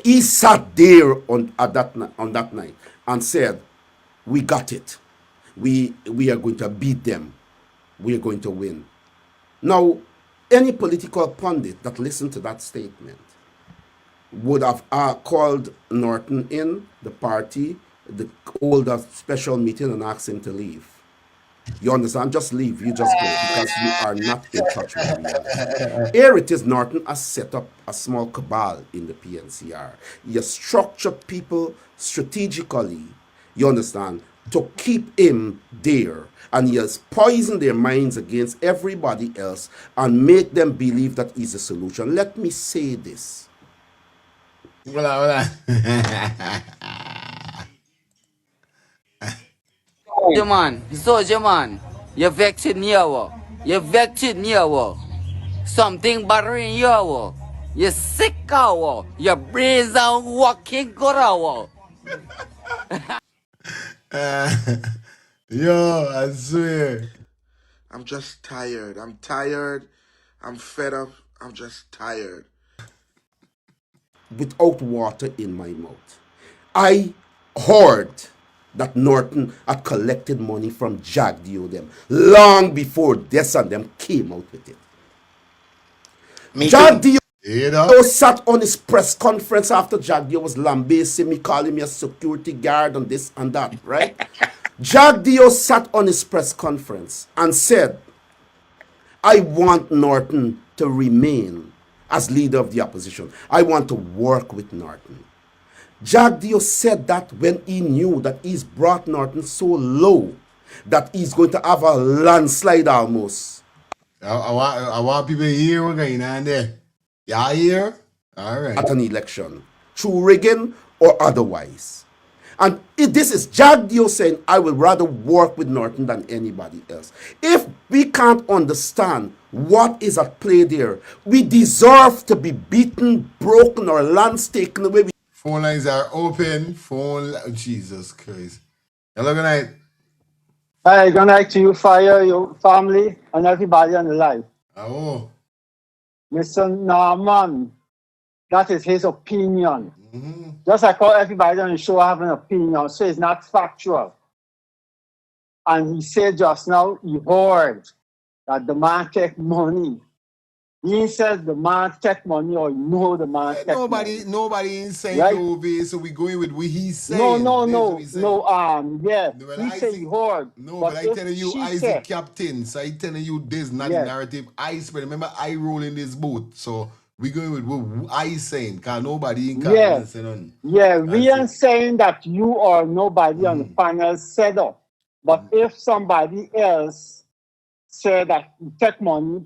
He sat there on that night and said, "We got it. We are going to beat them. We are going to win." Now, any political pundit that listened to that statement would have called Norton in the party, hold a special meeting and asked him to leave. You understand? Just leave. You just go because you are not in touch with reality. Here it is, Norton has set up a small cabal in the PNCR. He has structured people strategically, you understand, to keep him there. And he has poisoned their minds against everybody else and make them believe that he's a solution. Let me say this. Hola. Soldier man, you're vexing you. You're vexing you. Something bothering you. You're sick, your brains are working good. Yo, I swear. I'm just tired. I'm tired. I'm fed up. I'm just tired. Without water in my mouth. I heard that Norton had collected money from Jagdio them long before Des and them came out with it. Jagdio sat on his press conference after Jagdio was lambasting me, calling me a security guard and this and that, right? Jagdio sat on his press conference and said, "I want Norton to remain as leader of the opposition. I want to work with Norton." Jagdio said that when he knew that he's brought Norton so low that he's going to have a landslide almost. I want people here again and there. Yeah, I hear. All right. At an election, through rigging or otherwise. And if this is Jack Dio saying, I would rather work with Norton than anybody else. If we can't understand what is at play there, we deserve to be beaten, broken, or lands taken away. Phone lines are open. Jesus Christ. Hello, good night. Hi, good night to you, Fire, your family, and everybody on the line. Oh. Mr. Norman, that is his opinion. Mm-hmm. Just like how everybody on the show have an opinion, so it's not factual. And he said just now, he heard that the man take money. He said the man take money, or you know the man take money. Nobody ain't saying Right? no, so we going with what he's saying. No, Yeah. he said he heard. No, but I telling you, I the captain, so I telling you this not the narrative I spread. Remember, I roll in this boat, so we going with what I saying, cause nobody in say nothing. Yeah, we ain't saying that you or nobody on the panel said up. But if somebody else said that you take money,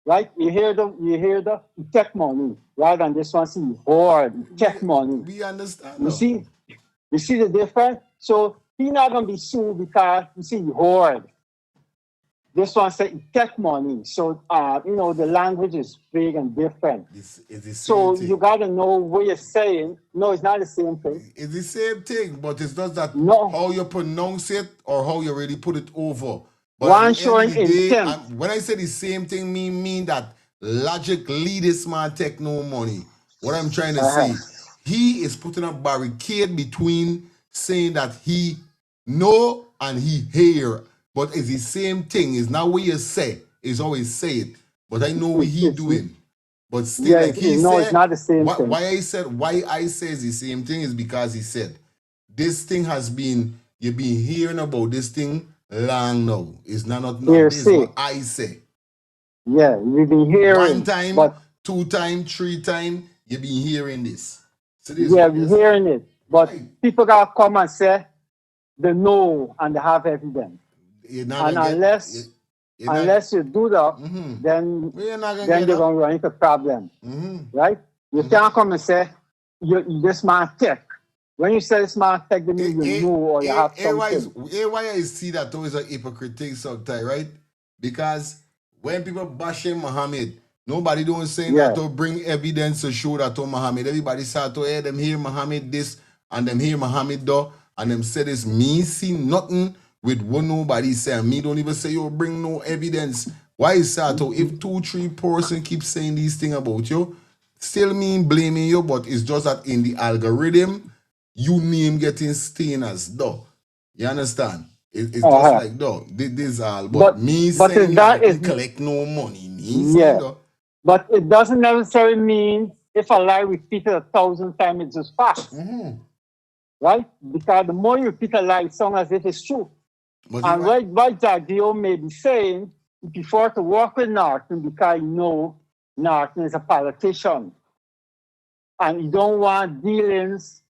right? You hear the you take money, rather than this one see you hoard, you take money. We understand. You see the difference? So he not gonna be sued because you see you hoard. This one said you take money. So the language is big and different. So you gotta know what you're saying. No, it's not the same thing. It's the same thing, but it's not that how you pronounce it or how you really put it over. But one showing intent. When I say the same thing, mean that logically this man take no money. What I'm trying to say, he is putting a barricade between saying that he know and he hear. But it's the same thing. It's not what you say. It's always say it. But I know what he doing. But still, like he said, it's not the same thing. Why I say it's the same thing is because he said this thing you've been hearing about this thing long now. It's not this is what I say. Yeah, you've been hearing. 1 time, 2 time, 3 time, you've been hearing this. So we're hearing it. But people gotta come and say they know and they have evidence. And unless you do that, then they're gonna run into problem. Right? You can't come and say this man tech. When you say this man tech, then you know or you have something. Why I see that always a hypocritic subtype, right? Because when people bashing Muhammad, nobody don't say that to bring evidence to show that to Muhammad. Everybody start to hear them hear Muhammad this and them hear Muhammad that, and them say this. Me see nothing with what nobody say. Me don't even say you bring no evidence. Why is that? If 2-3 person keep saying these things about you, still mean blaming you, but it's just that in the algorithm, you name getting seen as though. You understand? It's just like though. This all. But me saying I can collect no money. But it doesn't necessarily mean if a lie repeated 1,000 times, it's just fact. Right? Because the more you repeat a lie, it sounds as if it's true. And what Jadio may be saying, he prefer to work with Norton because you know Norton is a politician. And you don't want dealings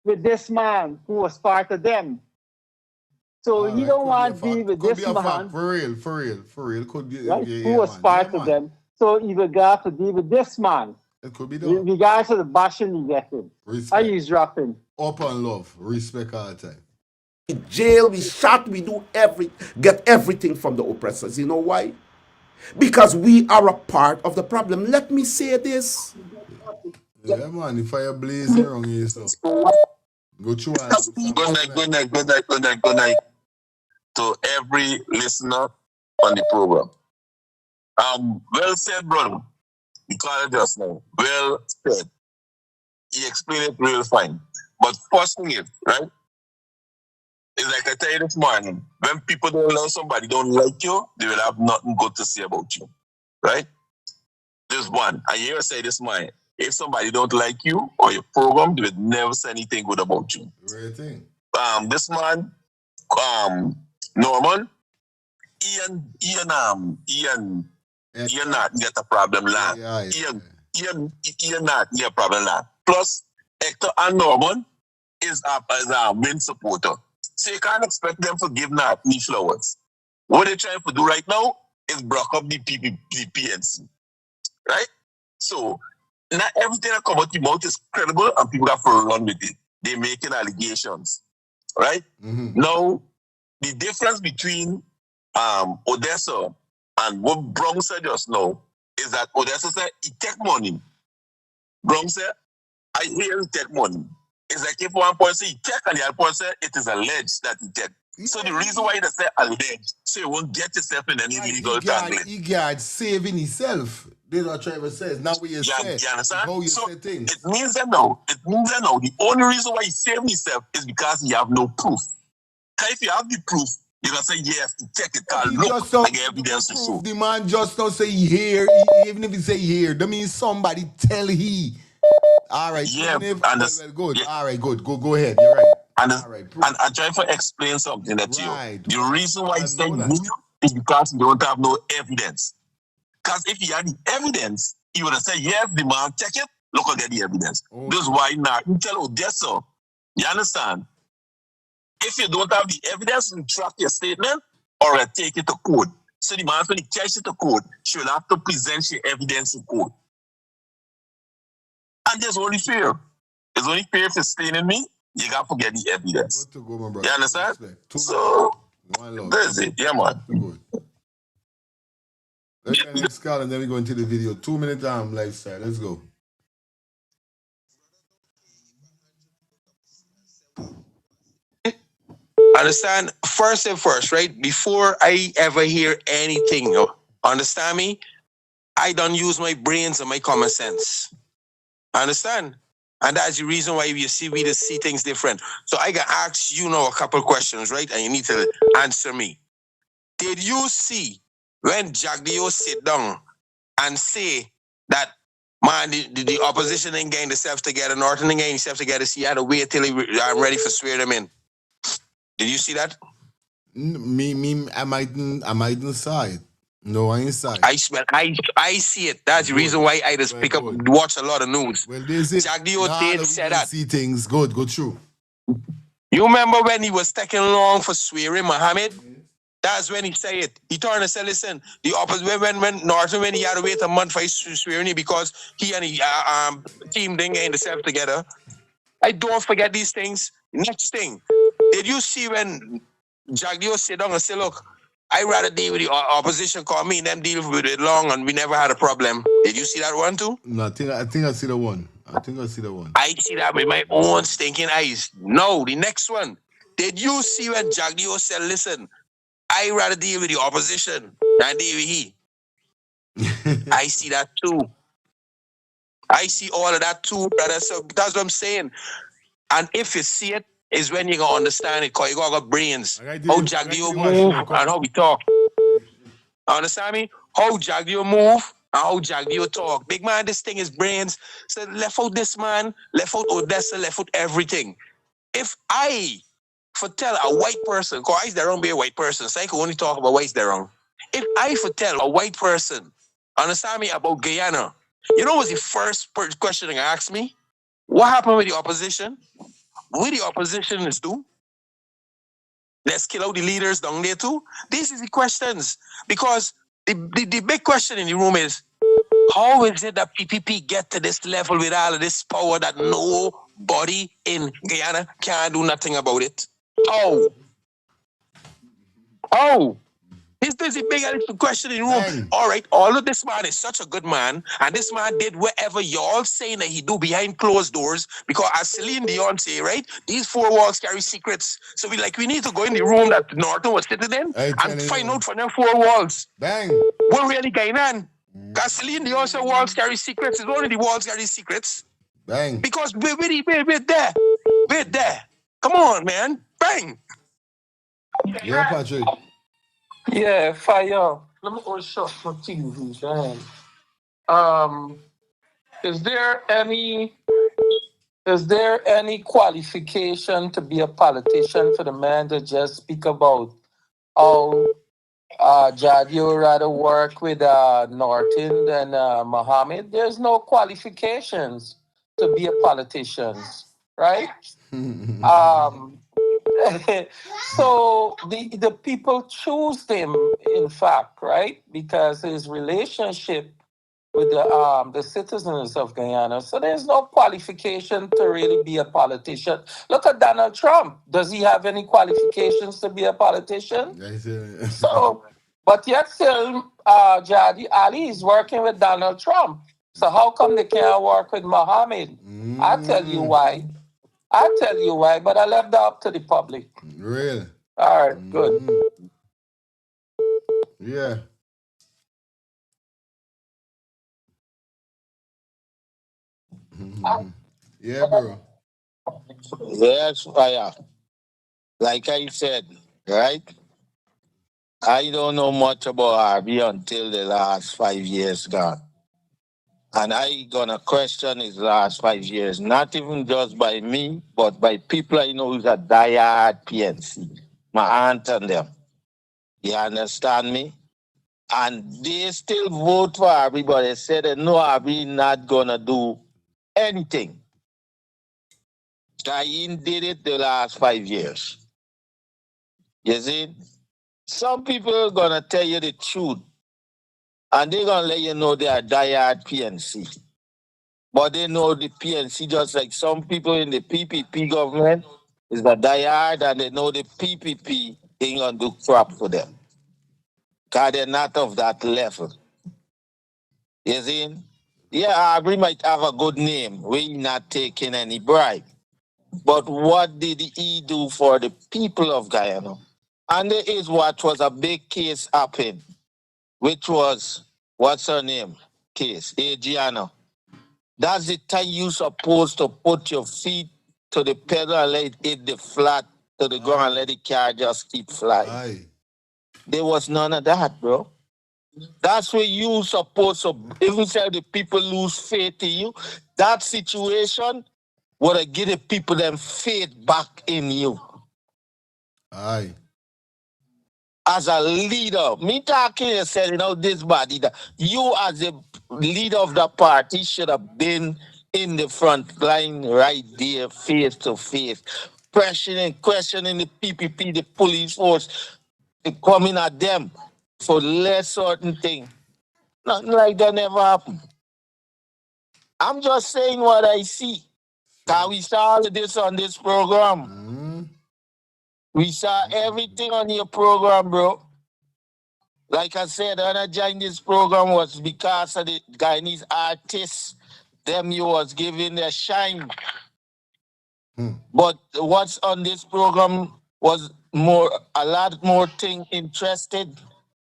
with this man who was part of them. So you don't want to deal with this man. For real. Could be, right? Who was part of them. So you got to deal with this man. It could be done. Regardless of the bashing you get him. How he's dropping. Up and love. Respect all the time. In jail, we shot, we do get everything from the oppressors. You know why? Because we are a part of the problem. Let me say this. Yeah, man, the fire blazing wrong here, so. Go through Good night to every listener on the program. Well said, brother. You called it just now. Well said. He explained it real fine. But first thing is, right? It's like I tell you this morning, when people don't love somebody, don't like you, they will have nothing good to say about you. Right? This one. I hear say this morning. If somebody don't like you or your program, they would never say anything good about you. Great thing. This man, Norman, Ian not get a problem land. Ian not get a problem land. Plus, Hector and Norman is a main supporter. So you can't expect them to give Nat any flowers. What they're trying to do right now is block up the PNC. Right? So not everything that comes out your mouth is credible and people have to run with it. They're making allegations. Right? Now, the difference between Odessa and what Bronx said just now is that Odessa said he take money. Bronx said, I hear he take money. It's like if one point say he take and the other point say it is alleged that he take. So the reason why they say alleged, so you won't get yourself in any legal tangling. He got saving himself. This is what Trevor says. Now what you say. You understand? How you So say things. it means that now, the only reason why he's saving himself is because he have no proof. If you have the proof, you can say yes, check it, can look like evidence to show. The man just don't say here, even if he say here, that means somebody tell he. All right. Yeah, well, good. Yeah. All right, good. Go ahead. You're right. And I try to explain something that the reason why he's saying me is because he don't have no evidence. Because if he had the evidence, he would have said, yes, the man, check it, look at the evidence. Okay. This is why now you tell Odessa, you understand? If you don't have the evidence, you track your statement or take it to court. So the man, when he takes it to court, she will have to present your evidence in court. And there's only fair. It's only fair if you're staying in me, you got to forget the evidence. Good to go, my brother. You understand? So, that's it. Yeah, man. Good. Let's get next call and then we go into the video. 2-minute lifestyle. Let's go. Understand? First and first, right? Before I ever hear anything, understand me? I don't use my brains and my common sense. Understand? And that's the reason why we see things different. So I can ask you now a couple questions, right? And you need to answer me. Did you see when Jagdio sit down and say that, man, the opposition ain't getting themselves together, Norton ain't getting themselves together, so you had to wait till I'm ready for swear them in? Did you see that? I mightn't saw it. No, I ain't saw it. I see it. That's the reason why I just watch a lot of news. Well, this is Jagdio did say that. See things good, go true. You remember when he was taking long for swearing Muhammad? That's when he said it. He turned and said, listen, the opposite when Norton, when he had to wait a month for his swearing because he and the team didn't get themselves together. I don't forget these things. Next thing, did you see when Jagdio sit down and say, look, I rather deal with the opposition, call me and them deal with it long and we never had a problem. Did you see that one too? No, I think I see the one. I see that with my own stinking eyes. No, the next one. Did you see when Jagdio said, listen, I rather deal with the opposition than deal with he? I see that too. I see all of that too, brother. So that's what I'm saying. And if you see it, is when you're going to understand it, because you got brains. How Jagdio move and how we talk. Understand me? How Jagdio move and how Jagdio talk. Big man, this thing is brains. So left out this man, left out Odessa, left out everything. If I tell a white person, because I don't be a white person, so I can only talk about whites there wrong. If I tell a white person, understand me, about Guyana, you know what's the first question they ask me? What happened with the opposition? What the opposition is do? Let's kill out the leaders down there too? These are the questions. Because the big question in the room is, how is it that PPP get to this level with all of this power that nobody in Guyana can do nothing about it? How? Is this a big question in the room? All right, all of this man is such a good man, and this man did whatever y'all saying that he do behind closed doors, because as Celine Dion say, right, these four walls carry secrets. So we need to go in the room that Norton was sitting in and find out from them four walls. Bang. What really going on? Because Celine Dion said walls carry secrets. It's only the walls carry secrets. Bang. Because we're there. We're there. Come on, man. Bang. Yeah, Patrick. Yeah, fire. Let me go shut my TV, man. Is there any qualification to be a politician for the man to just speak about how Jagdio rather work with Norton than Muhammad? There's no qualifications to be a politician, right? So the people choose him, in fact, right? Because his relationship with the citizens of Guyana. So there's no qualification to really be a politician. Look at Donald Trump. Does he have any qualifications to be a politician? So, but yet still, Jadi Ali is working with Donald Trump. So how come they can't work with Mohammed? I'll tell you why. I'll tell you why, but I left that up to the public. Really? All right, good. Yeah. Yeah, bro. Yes, fire. Like I said, right? I don't know much about Harvey until the last 5 years gone. And I gonna question his last 5 years, not even just by me, but by people I know who's a diehard PNC. My aunt and them. You understand me? And they still vote for Harvey, but they said that no, Harvey not gonna do anything. Tayin did it the last 5 years. You see? Some people are gonna tell you the truth, and they're gonna let you know they are diehard PNC. But they know the PNC just like some people in the PPP government is the diehard, and they know the PPP ain't gonna do crap for them. Because they're not of that level. You see? Yeah, Aubrey might have a good name. We're not taking any bribe. But what did he do for the people of Guyana? And there is what was a big case happen, which was, what's her name? Case, Adriana. That's the time you supposed to put your feet to the pedal and let it hit the flat to the ground and let the car just keep flying. There was none of that, bro. That's where you supposed to, even say the people lose faith in you, that situation would have give the people them faith back in you. Aye. As a leader, me talking and saying, this body, that you as a leader of the party should have been in the front line right there, face to face, questioning the PPP, the police force, coming at them for less certain thing. Nothing like that never happened. I'm just saying what I see. Cause we saw all of this on this program. We saw everything on your program, bro. Like I said, when I joined this program was because of the Guyanese artists. Them you was giving their shine. But what's on this program was a lot more thing interested.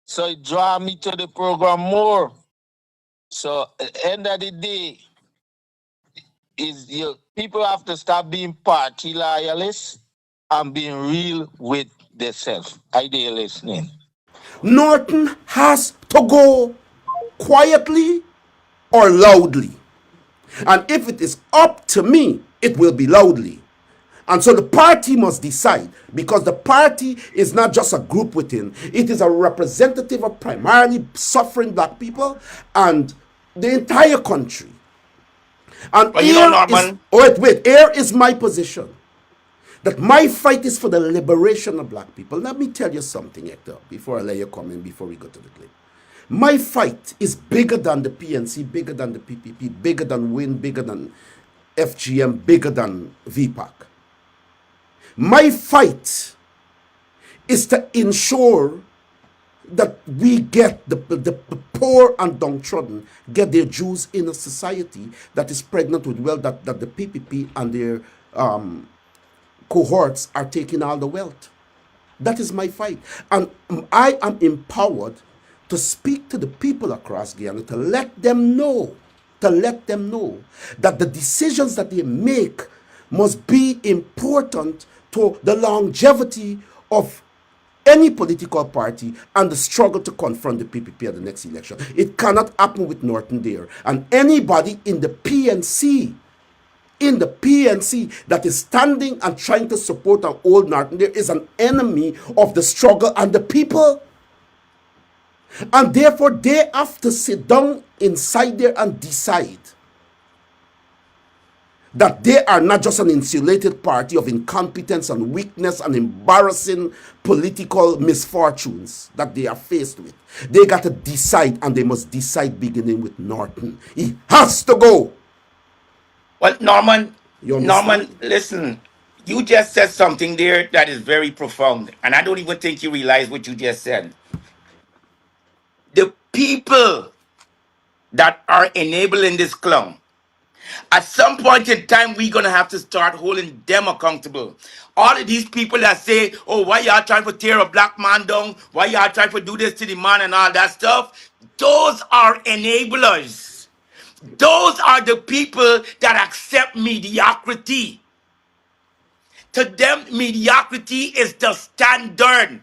So it draw me to the program more. So at the end of the day, people have to stop being party loyalists and being real with themselves. Are they listening? Norton has to go quietly or loudly. And if it is up to me, it will be loudly. And so the party must decide, because the party is not just a group within, it is a representative of primarily suffering black people and the entire country. And But you know, Norman, here is my position. That my fight is for the liberation of black people. Let me tell you something, Hector, before I let you come in, before we go to the clip. My fight is bigger than the PNC, bigger than the PPP, bigger than WIN, bigger than FGM, bigger than VPAC. My fight is to ensure that we get the poor and downtrodden get their dues in a society that is pregnant with wealth, that the PPP and their cohorts are taking all the wealth. That is my fight. And I am empowered to speak to the people across Guyana, to let them know that the decisions that they make must be important to the longevity of any political party and the struggle to confront the PPP at the next election. It cannot happen with Norton there. And anybody in the PNC that is standing and trying to support an old Norton there is an enemy of the struggle and the people. And therefore, they have to sit down inside there and decide that they are not just an insulated party of incompetence and weakness and embarrassing political misfortunes that they are faced with. They got to decide, and they must decide beginning with Norton. He has to go. Well, Norman, You Norman, understand? listen, you just said something there that is very profound, and I don't even think you realize what you just said. The people that are enabling this clown, at some point in time, we're gonna have to start holding them accountable. All of these people that say, "Oh, why y'all trying to tear a black man down? Why y'all trying to do this to the man and all that stuff?" Those are enablers. Those are the people that accept mediocrity. To them, mediocrity is the standard.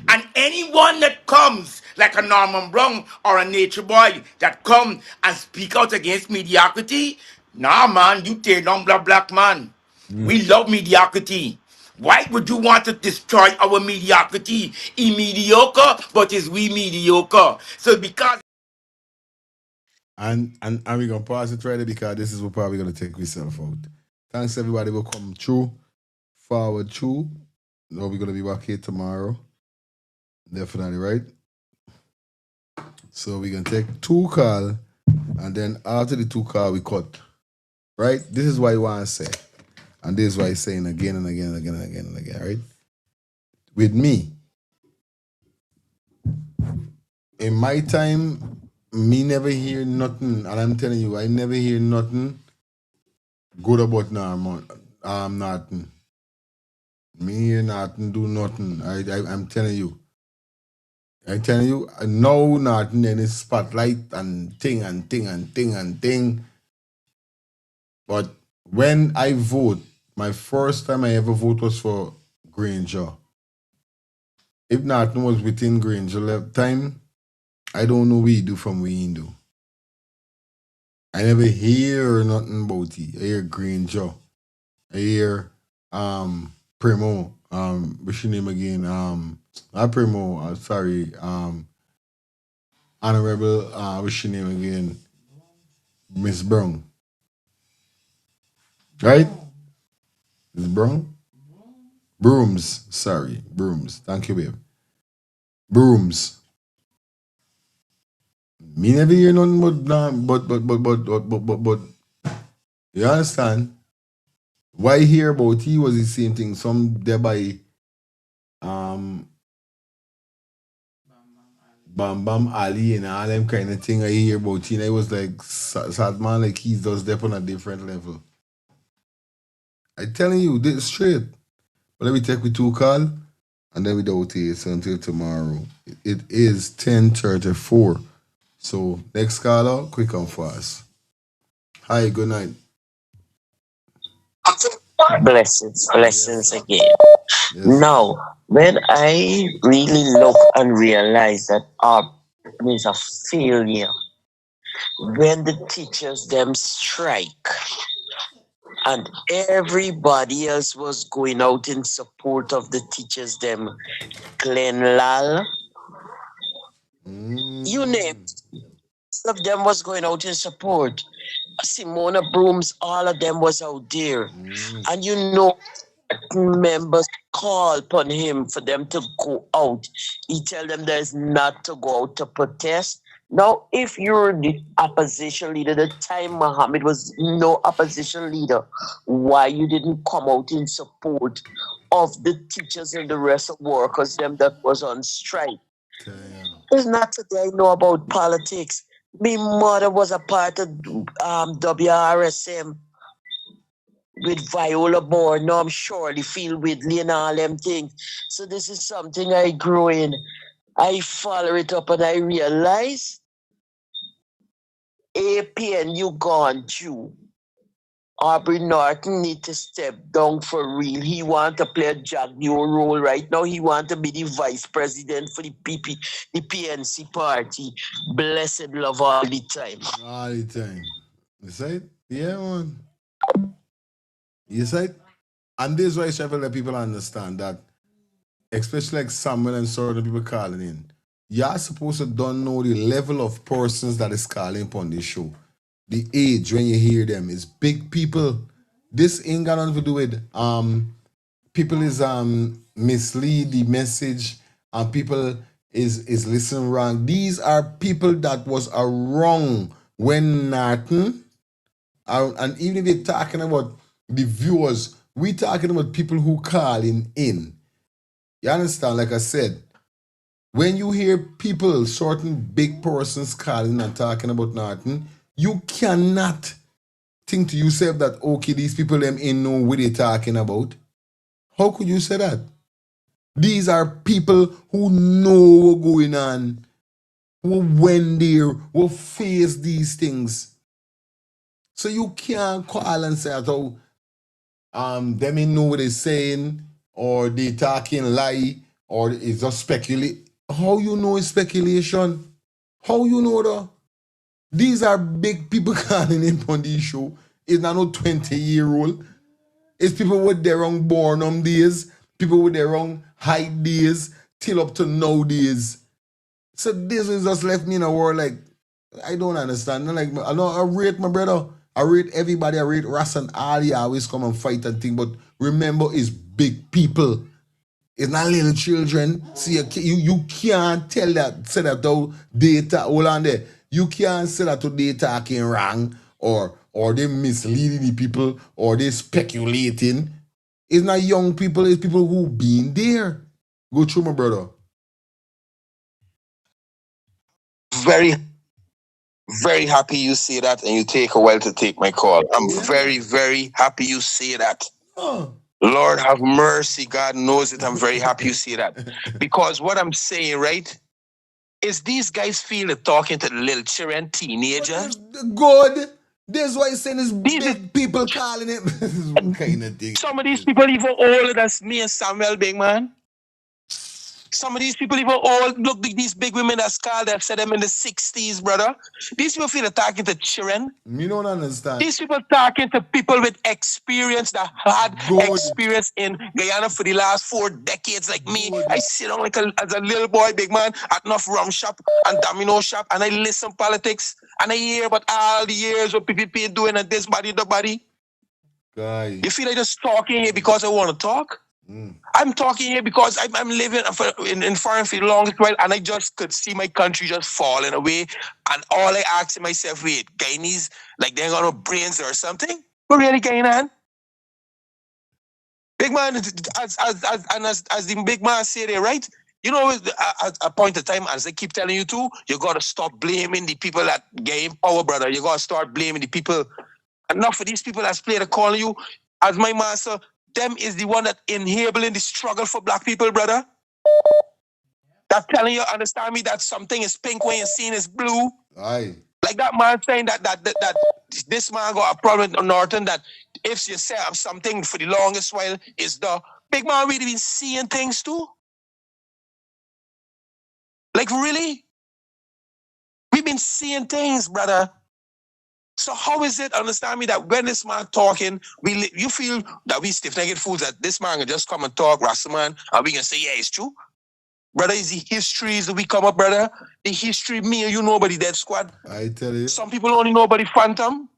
And anyone that comes, like a Norman Brown or a Nature Boy, that come and speak out against mediocrity, nah, man, you tear down black man. We love mediocrity. Why would you want to destroy our mediocrity? He mediocre, but is we mediocre? So because And we're gonna pause it right there because this is what probably gonna take myself out. Thanks everybody will come through, forward through. Now we're gonna be back here tomorrow. Definitely, right? So we're gonna take 2 call, and then after the 2 call we cut. Right? This is why you want to say. And this is why he's saying again and again and again and again and again, right? With me, in my time, me never hear nothing, and I'm telling you, I never hear nothing good about Norman. Nothing. Me hear nothing, do nothing. I'm telling you. I'm telling you, no nothing in his spotlight and thing and thing and thing and thing. But when I vote, my first time I ever vote was for Granger. If nothing was within Granger left time, I don't know what he do from what he do. I never hear nothing about it. I hear Granger. I hear Primo. What's your name again? Not Primo, sorry. Honorable, what's your name again? Miss Brown. Right? Miss Brown? Brooms. Sorry. Brooms. Thank you, babe. Brooms. Me never hear nothing but you understand? Why I hear about he was the same thing. Some thereby Bam Bam Ali and all them kind of thing I hear about he, and I was like sad man, like he does that on a different level. I telling you this straight. But let me take with 2 call and then we don't it until tomorrow. It is 10:34. So next caller, quick and fast. Hi, good night. Blessings, blessings Yes, again. yes. Now, when I really look and realize that our is a failure, when the teachers them strike and everybody else was going out in support of the teachers them, Glenn Lal, you name it, all of them was going out in support. Simona Brooms, all of them was out there. And you know, members call upon him for them to go out. He tell them there's not to go out to protest. Now, if you're the opposition leader, the time Muhammad was no opposition leader, why you didn't come out in support of the teachers and the rest of workers, them that was on strike? It's not today I know about politics. My mother was a part of WRSM with Viola Moore, Norm Shorley, Phil Whitley, and all them things. So this is something I grew in. I follow it up and I realize APN, you gone through. Aubrey Norton need to step down for real. He want to play a Jagneo role right now. He want to be the vice president for the PNC party. Blessed love all the time. All the time. You say it? Yeah, man. You say it? And this is why I try to let people understand that, especially like Samuel and certain people calling in, you're supposed to don't know the level of persons that is calling upon this show. The age when you hear them is big people. this ain't got nothing to do with people is mislead the message and people is listening wrong. These are people that was wrong when Norton and even if they're talking about the viewers, we talking about people who calling in. You understand? Like I said, when you hear people, certain big persons calling and talking about Norton, you cannot think to yourself that okay, these people them ain't know what they talking about. How could you say that? These are people who know what's going on, who went there, who face these things. So you can't call and say that them ain't know what they're saying, or they talking lie, or it's just speculate. How you know it's speculation? How you know that? These are big people calling in on this show. It's not no 20-year-old. It's people with their own born days, people with their own height days, till up to nowadays. So this is just left me in a world like, I don't understand. Like, I know I rate my brother. I rate everybody. I rate Ras and Ali. I always come and fight and thing. But remember, it's big people. It's not little children. See, you can't tell that, say that though data, hold on there. You can't say that they talking wrong or they misleading the people or they speculating. It's not young people, it's people who been there. Go through, my brother. Very, very happy you say that and you take a while to take my call. I'm very, very happy you say that. Lord have mercy, God knows it. I'm very happy you say that. Because what I'm saying, right, is these guys feel they're talking to the little children, teenagers. Good. That's why he's saying this big people calling it. What kind of thing? Some of these people even older than me and Samuel, big man. Some of these people even old. Look, these big women that's called, that said them in the 60s, brother. These people feel they're talking to children. Me don't understand. These people talking to people with experience that had experience in Guyana for the last 4 decades, like me. I sit down like as a little boy, big man, at enough rum shop and domino shop, and I listen politics, and I hear about all the years what PPP doing and this body, the body. Guy. You feel like just talking here because I want to talk? I'm talking here because I'm living in foreign for the longest while, and I just could see my country just falling away. And all I asked myself, wait, Guyanese, like they ain't got no brains or something? What really going on? Big man, as the big man say there, right? You know, at a point of time, as I keep telling you too, you got to stop blaming the people that gain power, brother. You got to start blaming the people. Enough of these people that's played a call on you. As my master, them is the one that enabling the struggle for black people, brother. That telling you, understand me, that something is pink when you're seeing is blue. Aye. Like that man saying that this man got a problem with Norton, that if you say something for the longest while is the big man really been seeing things too. Like really? We've been seeing things, brother. So how is it, understand me, that when this man talking, you feel that we stiff-necked fools, that this man can just come and talk, Rastaman, and we can say, yeah, it's true? Brother, is the histories that we come up, brother? The history, me and you know about the dead squad. I tell you. Some people only know about the phantom.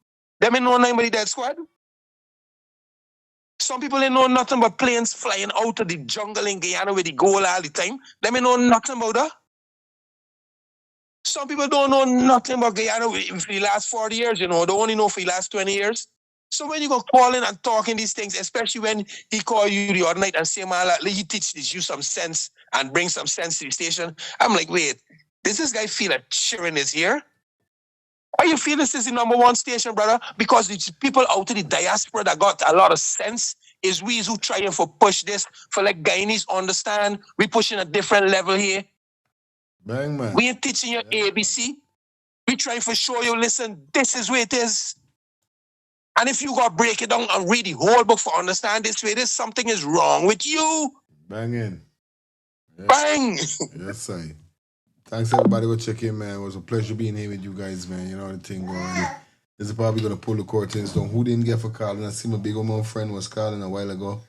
Them ain't know nothing about the dead squad. Some people ain't know nothing about planes flying out of the jungle in Guyana where they go all the time. Them ain't know nothing about that. Some people don't know nothing about Guyana for the last 40 years, you know. They only know for the last 20 years. So when you go calling and talking these things, especially when he call you the other night and say, man, he teach you some sense and bring some sense to the station, I'm like, wait, does this guy feel like cheering is here? Why you feel this is the #1 station, brother? Because the people out of the diaspora that got a lot of sense is we who trying for push this, for like Guyanese understand, we pushing a different level here. Bang, man. We ain't teaching you ABC. We trying for show you, listen, this is where it is. And if you got to break it down and read the whole book for understand this way it is, something is wrong with you. Bang in. Yes. Bang! Yes, sir. Thanks everybody for checking, man. It was a pleasure being here with you guys, man. You know the thing going on. This is probably going to pull the curtains down. Who didn't get for calling? I see my big old friend was calling a while ago.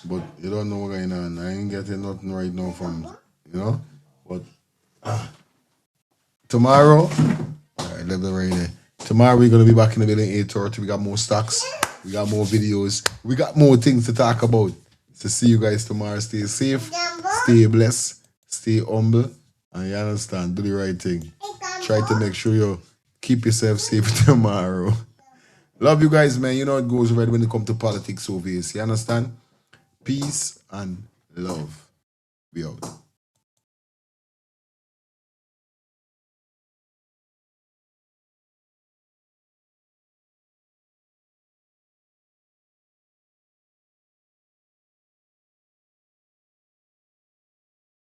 But you don't know what's going on. I ain't getting nothing right now from, you know. But tomorrow, all right, leave it right there. Tomorrow we're going to be back in the building 8:30. We got more stocks. We got more videos. We got more things to talk about. So see you guys tomorrow. Stay safe, stay blessed, stay humble, and you understand, do the right thing. Try to make sure you keep yourself safe tomorrow. Love you guys, man. You know it goes right when it comes to politics over here. You understand? Peace and love. We out.